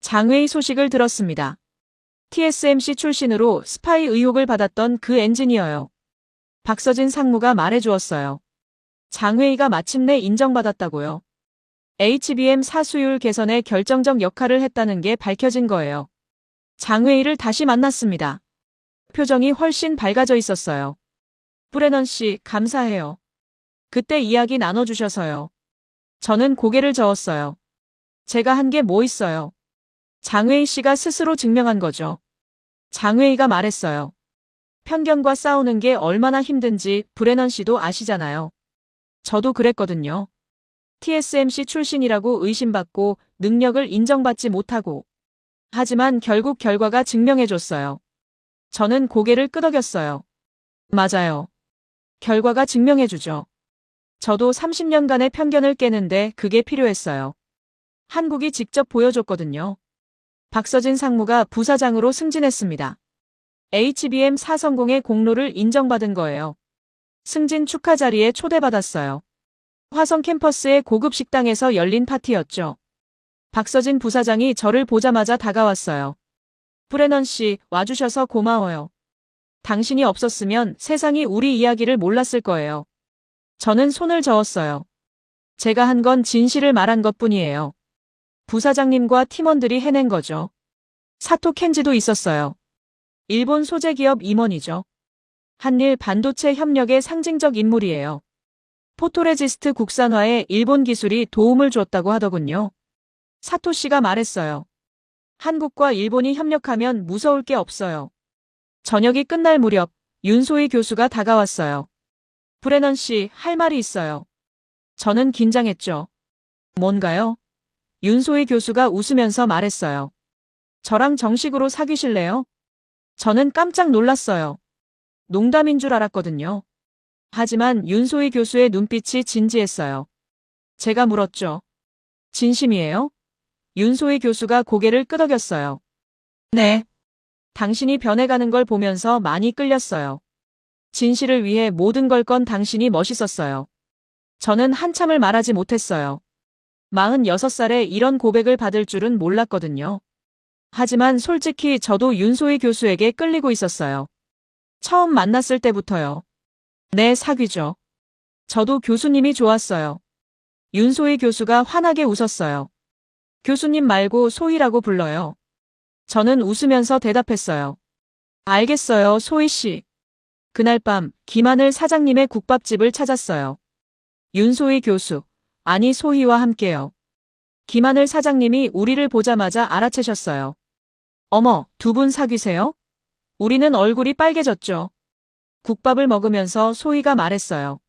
장외의 소식을 들었습니다. TSMC 출신으로 스파이 의혹을 받았던 그 엔지니어요. 박서진 상무가 말해주었어요. 장회의가 마침내 인정받았다고요. HBM 사수율 개선에 결정적 역할을 했다는 게 밝혀진 거예요. 장회의를 다시 만났습니다. 표정이 훨씬 밝아져 있었어요. 브래넌 씨, 감사해요. 그때 이야기 나눠주셔서요. 저는 고개를 저었어요. 제가 한 게 뭐 있어요. 장회의 씨가 스스로 증명한 거죠. 장회의가 말했어요. 편견과 싸우는 게 얼마나 힘든지 브래넌 씨도 아시잖아요. 저도 그랬거든요. TSMC 출신이라고 의심받고 능력을 인정받지 못하고. 하지만 결국 결과가 증명해줬어요. 저는 고개를 끄덕였어요. 맞아요. 결과가 증명해주죠. 저도 30년간의 편견을 깨는데 그게 필요했어요. 한국이 직접 보여줬거든요. 박서진 상무가 부사장으로 승진했습니다. HBM 4성공의 공로를 인정받은 거예요. 승진 축하 자리에 초대받았어요. 화성 캠퍼스의 고급 식당에서 열린 파티였죠. 박서진 부사장이 저를 보자마자 다가왔어요. 브래넌 씨, 와주셔서 고마워요. 당신이 없었으면 세상이 우리 이야기를 몰랐을 거예요. 저는 손을 저었어요. 제가 한 건 진실을 말한 것뿐이에요. 부사장님과 팀원들이 해낸 거죠. 사토 켄지도 있었어요. 일본 소재 기업 임원이죠. 한일 반도체 협력의 상징적 인물이에요. 포토레지스트 국산화에 일본 기술이 도움을 줬다고 하더군요. 사토 씨가 말했어요. 한국과 일본이 협력하면 무서울 게 없어요. 저녁이 끝날 무렵 윤소희 교수가 다가왔어요. 브래넌 씨, 할 말이 있어요. 저는 긴장했죠. 뭔가요? 윤소희 교수가 웃으면서 말했어요. 저랑 정식으로 사귀실래요? 저는 깜짝 놀랐어요. 농담인 줄 알았거든요. 하지만 윤소희 교수의 눈빛이 진지했어요. 제가 물었죠. 진심이에요? 윤소희 교수가 고개를 끄덕였어요. 네. 당신이 변해가는 걸 보면서 많이 끌렸어요. 진실을 위해 모든 걸 건 당신이 멋있었어요. 저는 한참을 말하지 못했어요. 46살에 이런 고백을 받을 줄은 몰랐거든요. 하지만 솔직히 저도 윤소희 교수에게 끌리고 있었어요. 처음 만났을 때부터요. 네, 사귀죠. 저도 교수님이 좋았어요. 윤소희 교수가 환하게 웃었어요. 교수님 말고 소희라고 불러요. 저는 웃으면서 대답했어요. 알겠어요, 소희 씨. 그날 밤 김하늘 사장님의 국밥집을 찾았어요. 윤소희 교수, 아니 소희와 함께요. 김하늘 사장님이 우리를 보자마자 알아채셨어요. 어머, 두 분 사귀세요? 우리는 얼굴이 빨개졌죠. 국밥을 먹으면서 소희가 말했어요.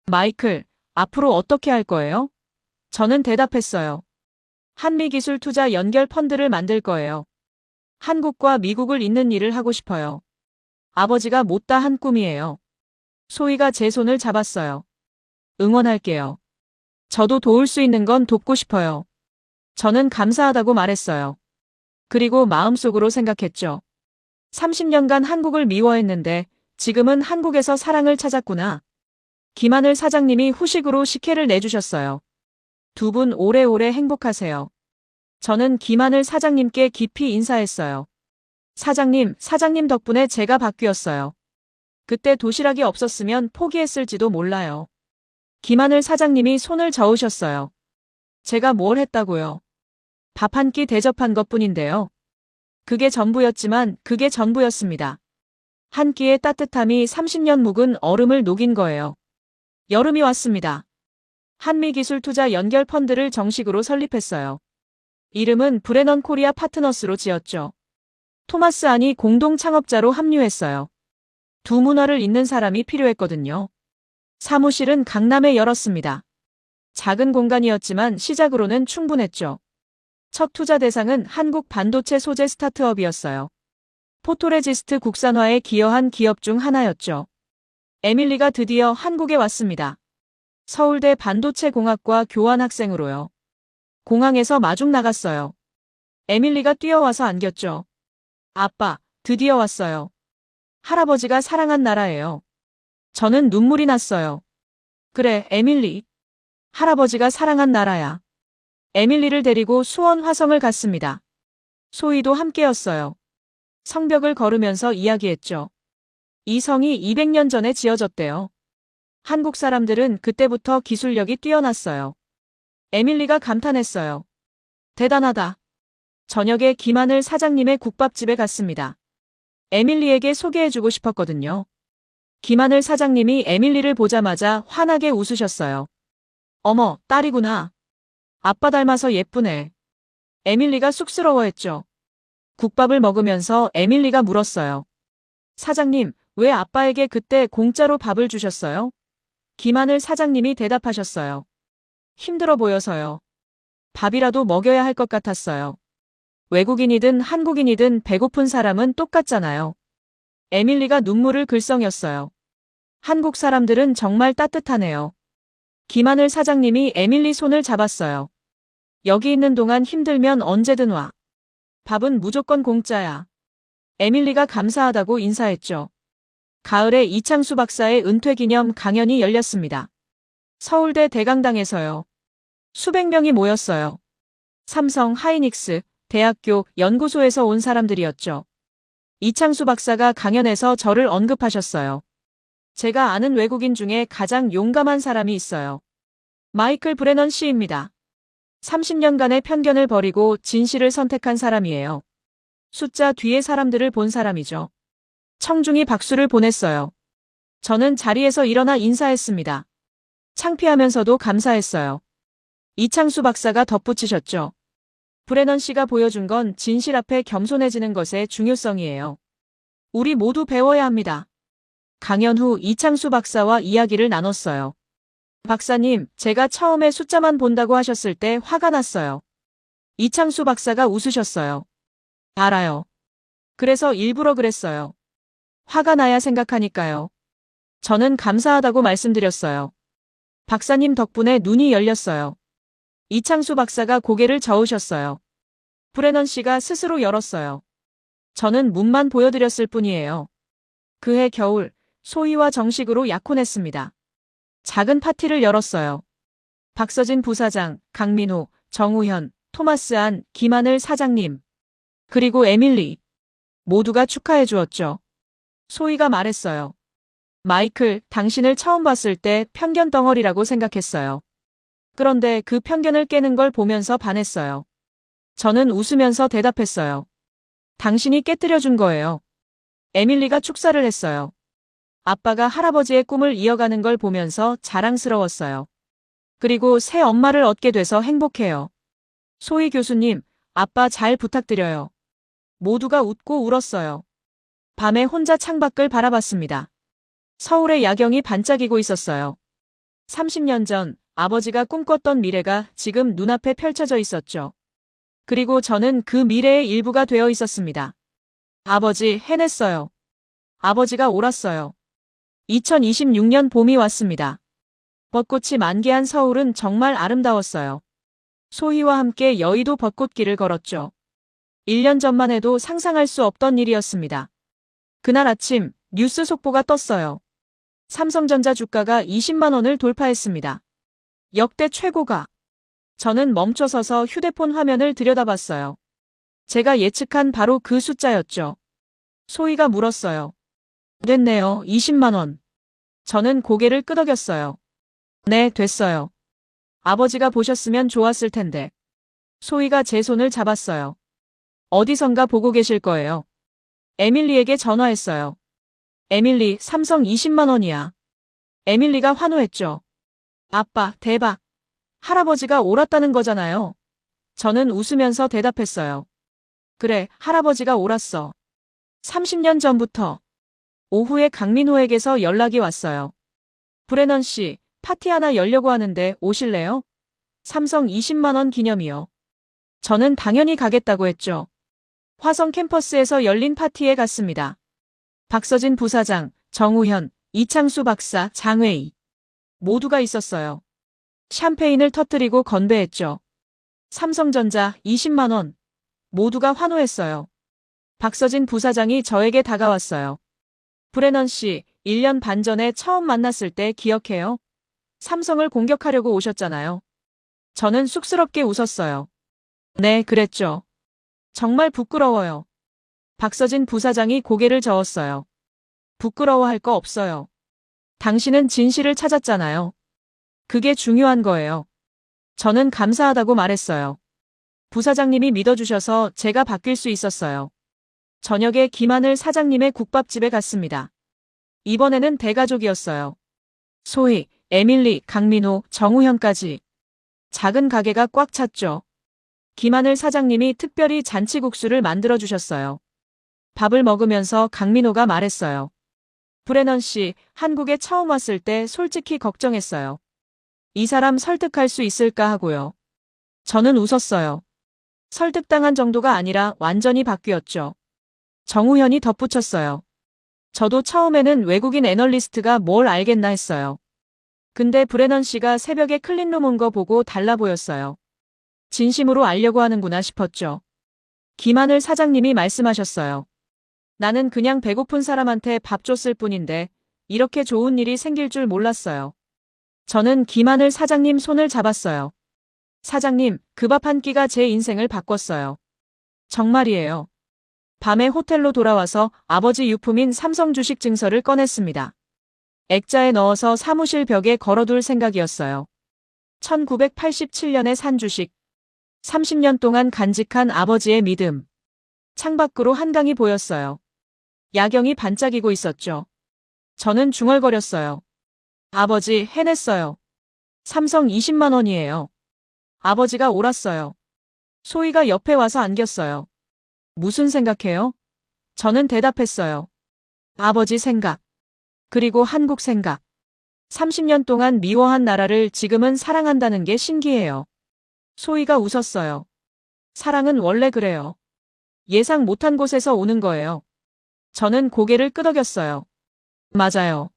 마이클, 앞으로 어떻게 할 거예요? 저는 대답했어요. 한미기술투자 연결 펀드를 만들 거예요. 한국과 미국을 잇는 일을 하고 싶어요. 아버지가 못다 한 꿈이에요. 소희가 제 손을 잡았어요. 응원할게요. 저도 도울 수 있는 건 돕고 싶어요. 저는 감사하다고 말했어요. 그리고 마음속으로 생각했죠. 30년간 한국을 미워했는데 지금은 한국에서 사랑을 찾았구나. 김하늘 사장님이 후식으로 식혜를 내주셨어요. 두 분 오래오래 행복하세요. 저는 김하늘 사장님께 깊이 인사했어요. 사장님 덕분에 제가 바뀌었어요. 그때 도시락이 없었으면 포기했을지도 몰라요. 김하늘 사장님이 손을 저으셨어요. 제가 뭘 했다고요? 밥 한 끼 대접한 것뿐인데요. 그게 전부였지만 그게 전부였습니다. 한 끼의 따뜻함이 30년 묵은 얼음을 녹인 거예요. 여름이 왔습니다. 한미기술투자 연결 펀드를 정식으로 설립했어요. 이름은 브레넌 코리아 파트너스로 지었죠. 토마스 안이 공동 창업자로 합류했어요. 두 문화를 잇는 사람이 필요했거든요. 사무실은 강남에 열었습니다. 작은 공간이었지만 시작으로는 충분했죠. 첫 투자 대상은 한국 반도체 소재 스타트업이었어요. 포토레지스트 국산화에 기여한 기업 중 하나였죠. 에밀리가 드디어 한국에 왔습니다. 서울대 반도체공학과 교환학생으로요. 공항에서 마중 나갔어요. 에밀리가 뛰어와서 안겼죠. 아빠, 드디어 왔어요. 할아버지가 사랑한 나라예요. 저는 눈물이 났어요. 그래, 에밀리. 할아버지가 사랑한 나라야. 에밀리를 데리고 수원 화성을 갔습니다. 소희도 함께였어요. 성벽을 걸으면서 이야기했죠. 이 성이 200년 전에 지어졌대요. 한국 사람들은 그때부터 기술력이 뛰어났어요. 에밀리가 감탄했어요. 대단하다. 저녁에 김하늘 사장님의 국밥집에 갔습니다. 에밀리에게 소개해주고 싶었거든요. 김하늘 사장님이 에밀리를 보자마자 환하게 웃으셨어요. 어머, 딸이구나. 아빠 닮아서 예쁘네. 에밀리가 쑥스러워했죠. 국밥을 먹으면서 에밀리가 물었어요. 사장님, 왜 아빠에게 그때 공짜로 밥을 주셨어요? 김하늘 사장님이 대답하셨어요. 힘들어 보여서요. 밥이라도 먹여야 할 것 같았어요. 외국인이든 한국인이든 배고픈 사람은 똑같잖아요. 에밀리가 눈물을 글썽였어요. 한국 사람들은 정말 따뜻하네요. 김하늘 사장님이 에밀리 손을 잡았어요. 여기 있는 동안 힘들면 언제든 와. 밥은 무조건 공짜야. 에밀리가 감사하다고 인사했죠. 가을에 이창수 박사의 은퇴 기념 강연이 열렸습니다. 서울대 대강당에서요. 수백 명이 모였어요. 삼성, 하이닉스, 대학교, 연구소에서 온 사람들이었죠. 이창수 박사가 강연에서 저를 언급하셨어요. 제가 아는 외국인 중에 가장 용감한 사람이 있어요. 마이클 브레넌 씨입니다. 30년간의 편견을 버리고 진실을 선택한 사람이에요. 숫자 뒤의 사람들을 본 사람이죠. 청중이 박수를 보냈어요. 저는 자리에서 일어나 인사했습니다. 창피하면서도 감사했어요. 이창수 박사가 덧붙이셨죠. 브레넌 씨가 보여준 건 진실 앞에 겸손해지는 것의 중요성이에요. 우리 모두 배워야 합니다. 강연 후 이창수 박사와 이야기를 나눴어요. 박사님, 제가 처음에 숫자만 본다고 하셨을 때 화가 났어요. 이창수 박사가 웃으셨어요. 알아요. 그래서 일부러 그랬어요. 화가 나야 생각하니까요. 저는 감사하다고 말씀드렸어요. 박사님 덕분에 눈이 열렸어요. 이창수 박사가 고개를 저으셨어요. 브레넌 씨가 스스로 열었어요. 저는 문만 보여드렸을 뿐이에요. 그해 겨울, 소희와 정식으로 약혼했습니다. 작은 파티를 열었어요. 박서진 부사장, 강민호, 정우현, 토마스 안, 김하늘 사장님, 그리고 에밀리. 모두가 축하해 주었죠. 소희가 말했어요. 마이클, 당신을 처음 봤을 때 편견 덩어리라고 생각했어요. 그런데 그 편견을 깨는 걸 보면서 반했어요. 저는 웃으면서 대답했어요. 당신이 깨뜨려준 거예요. 에밀리가 축사를 했어요. 아빠가 할아버지의 꿈을 이어가는 걸 보면서 자랑스러웠어요. 그리고 새 엄마를 얻게 돼서 행복해요. 소희 교수님, 아빠 잘 부탁드려요. 모두가 웃고 울었어요. 밤에 혼자 창밖을 바라봤습니다. 서울의 야경이 반짝이고 있었어요. 30년 전 아버지가 꿈꿨던 미래가 지금 눈앞에 펼쳐져 있었죠. 그리고 저는 그 미래의 일부가 되어 있었습니다. 아버지, 해냈어요. 아버지가 옳았어요. 2026년 봄이 왔습니다. 벚꽃이 만개한 서울은 정말 아름다웠어요. 소희와 함께 여의도 벚꽃길을 걸었죠. 1년 전만 해도 상상할 수 없던 일이었습니다. 그날 아침 뉴스 속보가 떴어요. 삼성전자 주가가 20만 원을 돌파했습니다. 역대 최고가. 저는 멈춰서서 휴대폰 화면을 들여다봤어요. 제가 예측한 바로 그 숫자였죠. 소희가 물었어요. 됐네요. 20만 원. 저는 고개를 끄덕였어요. 네, 됐어요. 아버지가 보셨으면 좋았을 텐데. 소희가 제 손을 잡았어요. 어디선가 보고 계실 거예요. 에밀리에게 전화했어요. 에밀리, 삼성 20만 원이야. 에밀리가 환호했죠. 아빠, 대박. 할아버지가 옳았다는 거잖아요. 저는 웃으면서 대답했어요. 그래, 할아버지가 옳았어. 30년 전부터. 오후에 강민호에게서 연락이 왔어요. 브레넌 씨, 파티 하나 열려고 하는데 오실래요? 삼성 20만 원 기념이요. 저는 당연히 가겠다고 했죠. 화성 캠퍼스에서 열린 파티에 갔습니다. 박서진 부사장, 정우현, 이창수 박사, 장회의. 모두가 있었어요. 샴페인을 터뜨리고 건배했죠. 삼성전자 20만 원. 모두가 환호했어요. 박서진 부사장이 저에게 다가왔어요. 브레넌 씨, 1년 반 전에 처음 만났을 때 기억해요? 삼성을 공격하려고 오셨잖아요. 저는 쑥스럽게 웃었어요. 네, 그랬죠. 정말 부끄러워요. 박서진 부사장이 고개를 저었어요. 부끄러워할 거 없어요. 당신은 진실을 찾았잖아요. 그게 중요한 거예요. 저는 감사하다고 말했어요. 부사장님이 믿어주셔서 제가 바뀔 수 있었어요. 저녁에 김하늘 사장님의 국밥집에 갔습니다. 이번에는 대가족이었어요. 소희, 에밀리, 강민호, 정우현까지. 작은 가게가 꽉 찼죠. 김하늘 사장님이 특별히 잔치국수를 만들어주셨어요. 밥을 먹으면서 강민호가 말했어요. 브레넌 씨, 한국에 처음 왔을 때 솔직히 걱정했어요. 이 사람 설득할 수 있을까 하고요. 저는 웃었어요. 설득당한 정도가 아니라 완전히 바뀌었죠. 정우현이 덧붙였어요. 저도 처음에는 외국인 애널리스트가 뭘 알겠나 했어요. 근데 브레넌 씨가 새벽에 클린룸 온 거 보고 달라 보였어요. 진심으로 알려고 하는구나 싶었죠. 김하늘 사장님이 말씀하셨어요. 나는 그냥 배고픈 사람한테 밥 줬을 뿐인데 이렇게 좋은 일이 생길 줄 몰랐어요. 저는 김하늘 사장님 손을 잡았어요. 사장님, 그 밥 한 끼가 제 인생을 바꿨어요. 정말이에요. 밤에 호텔로 돌아와서 아버지 유품인 삼성 주식 증서를 꺼냈습니다. 액자에 넣어서 사무실 벽에 걸어둘 생각이었어요. 1987년에 산 주식. 30년 동안 간직한 아버지의 믿음. 창밖으로 한강이 보였어요. 야경이 반짝이고 있었죠. 저는 중얼거렸어요. 아버지, 해냈어요. 삼성 20만 원이에요. 아버지가 옳았어요. 소희가 옆에 와서 안겼어요. 무슨 생각해요? 저는 대답했어요. 아버지 생각. 그리고 한국 생각. 30년 동안 미워한 나라를 지금은 사랑한다는 게 신기해요. 소희가 웃었어요. 사랑은 원래 그래요. 예상 못한 곳에서 오는 거예요. 저는 고개를 끄덕였어요. 맞아요.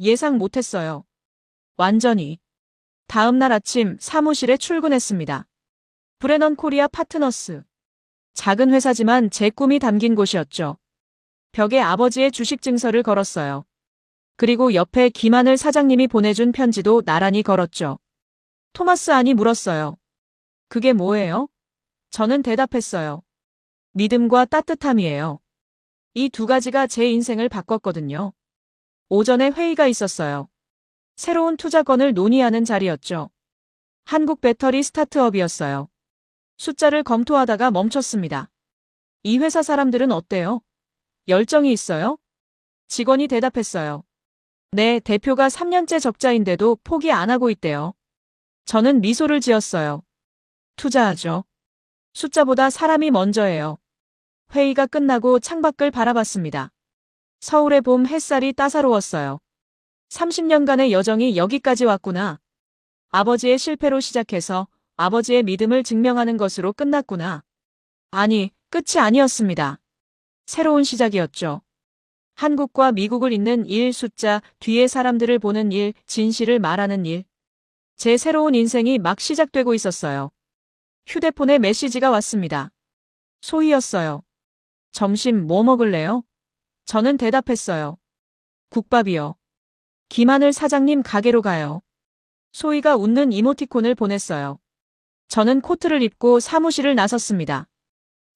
예상 못했어요. 완전히. 다음 날 아침 사무실에 출근했습니다. 브레넌 코리아 파트너스. 작은 회사지만 제 꿈이 담긴 곳이었죠. 벽에 아버지의 주식 증서를 걸었어요. 그리고 옆에 김하늘 사장님이 보내준 편지도 나란히 걸었죠. 토마스 안이 물었어요. 그게 뭐예요? 저는 대답했어요. 믿음과 따뜻함이에요. 이 두 가지가 제 인생을 바꿨거든요. 오전에 회의가 있었어요. 새로운 투자건을 논의하는 자리였죠. 한국 배터리 스타트업이었어요. 숫자를 검토하다가 멈췄습니다. 이 회사 사람들은 어때요? 열정이 있어요? 직원이 대답했어요. 네, 대표가 3년째 적자인데도 포기 안 하고 있대요. 저는 미소를 지었어요. 투자하죠. 숫자보다 사람이 먼저예요. 회의가 끝나고 창밖을 바라봤습니다. 서울의 봄 햇살이 따사로웠어요. 30년간의 여정이 여기까지 왔구나. 아버지의 실패로 시작해서 아버지의 믿음을 증명하는 것으로 끝났구나. 아니, 끝이 아니었습니다. 새로운 시작이었죠. 한국과 미국을 잇는 일, 숫자, 뒤에 사람들을 보는 일, 진실을 말하는 일. 제 새로운 인생이 막 시작되고 있었어요. 휴대폰에 메시지가 왔습니다. 소희였어요. 점심 뭐 먹을래요? 저는 대답했어요. 국밥이요. 김하늘 사장님 가게로 가요. 소희가 웃는 이모티콘을 보냈어요. 저는 코트를 입고 사무실을 나섰습니다.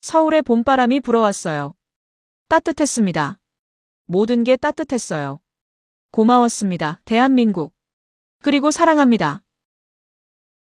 서울의 봄바람이 불어왔어요. 따뜻했습니다. 모든 게 따뜻했어요. 고마웠습니다. 대한민국. 그리고 사랑합니다.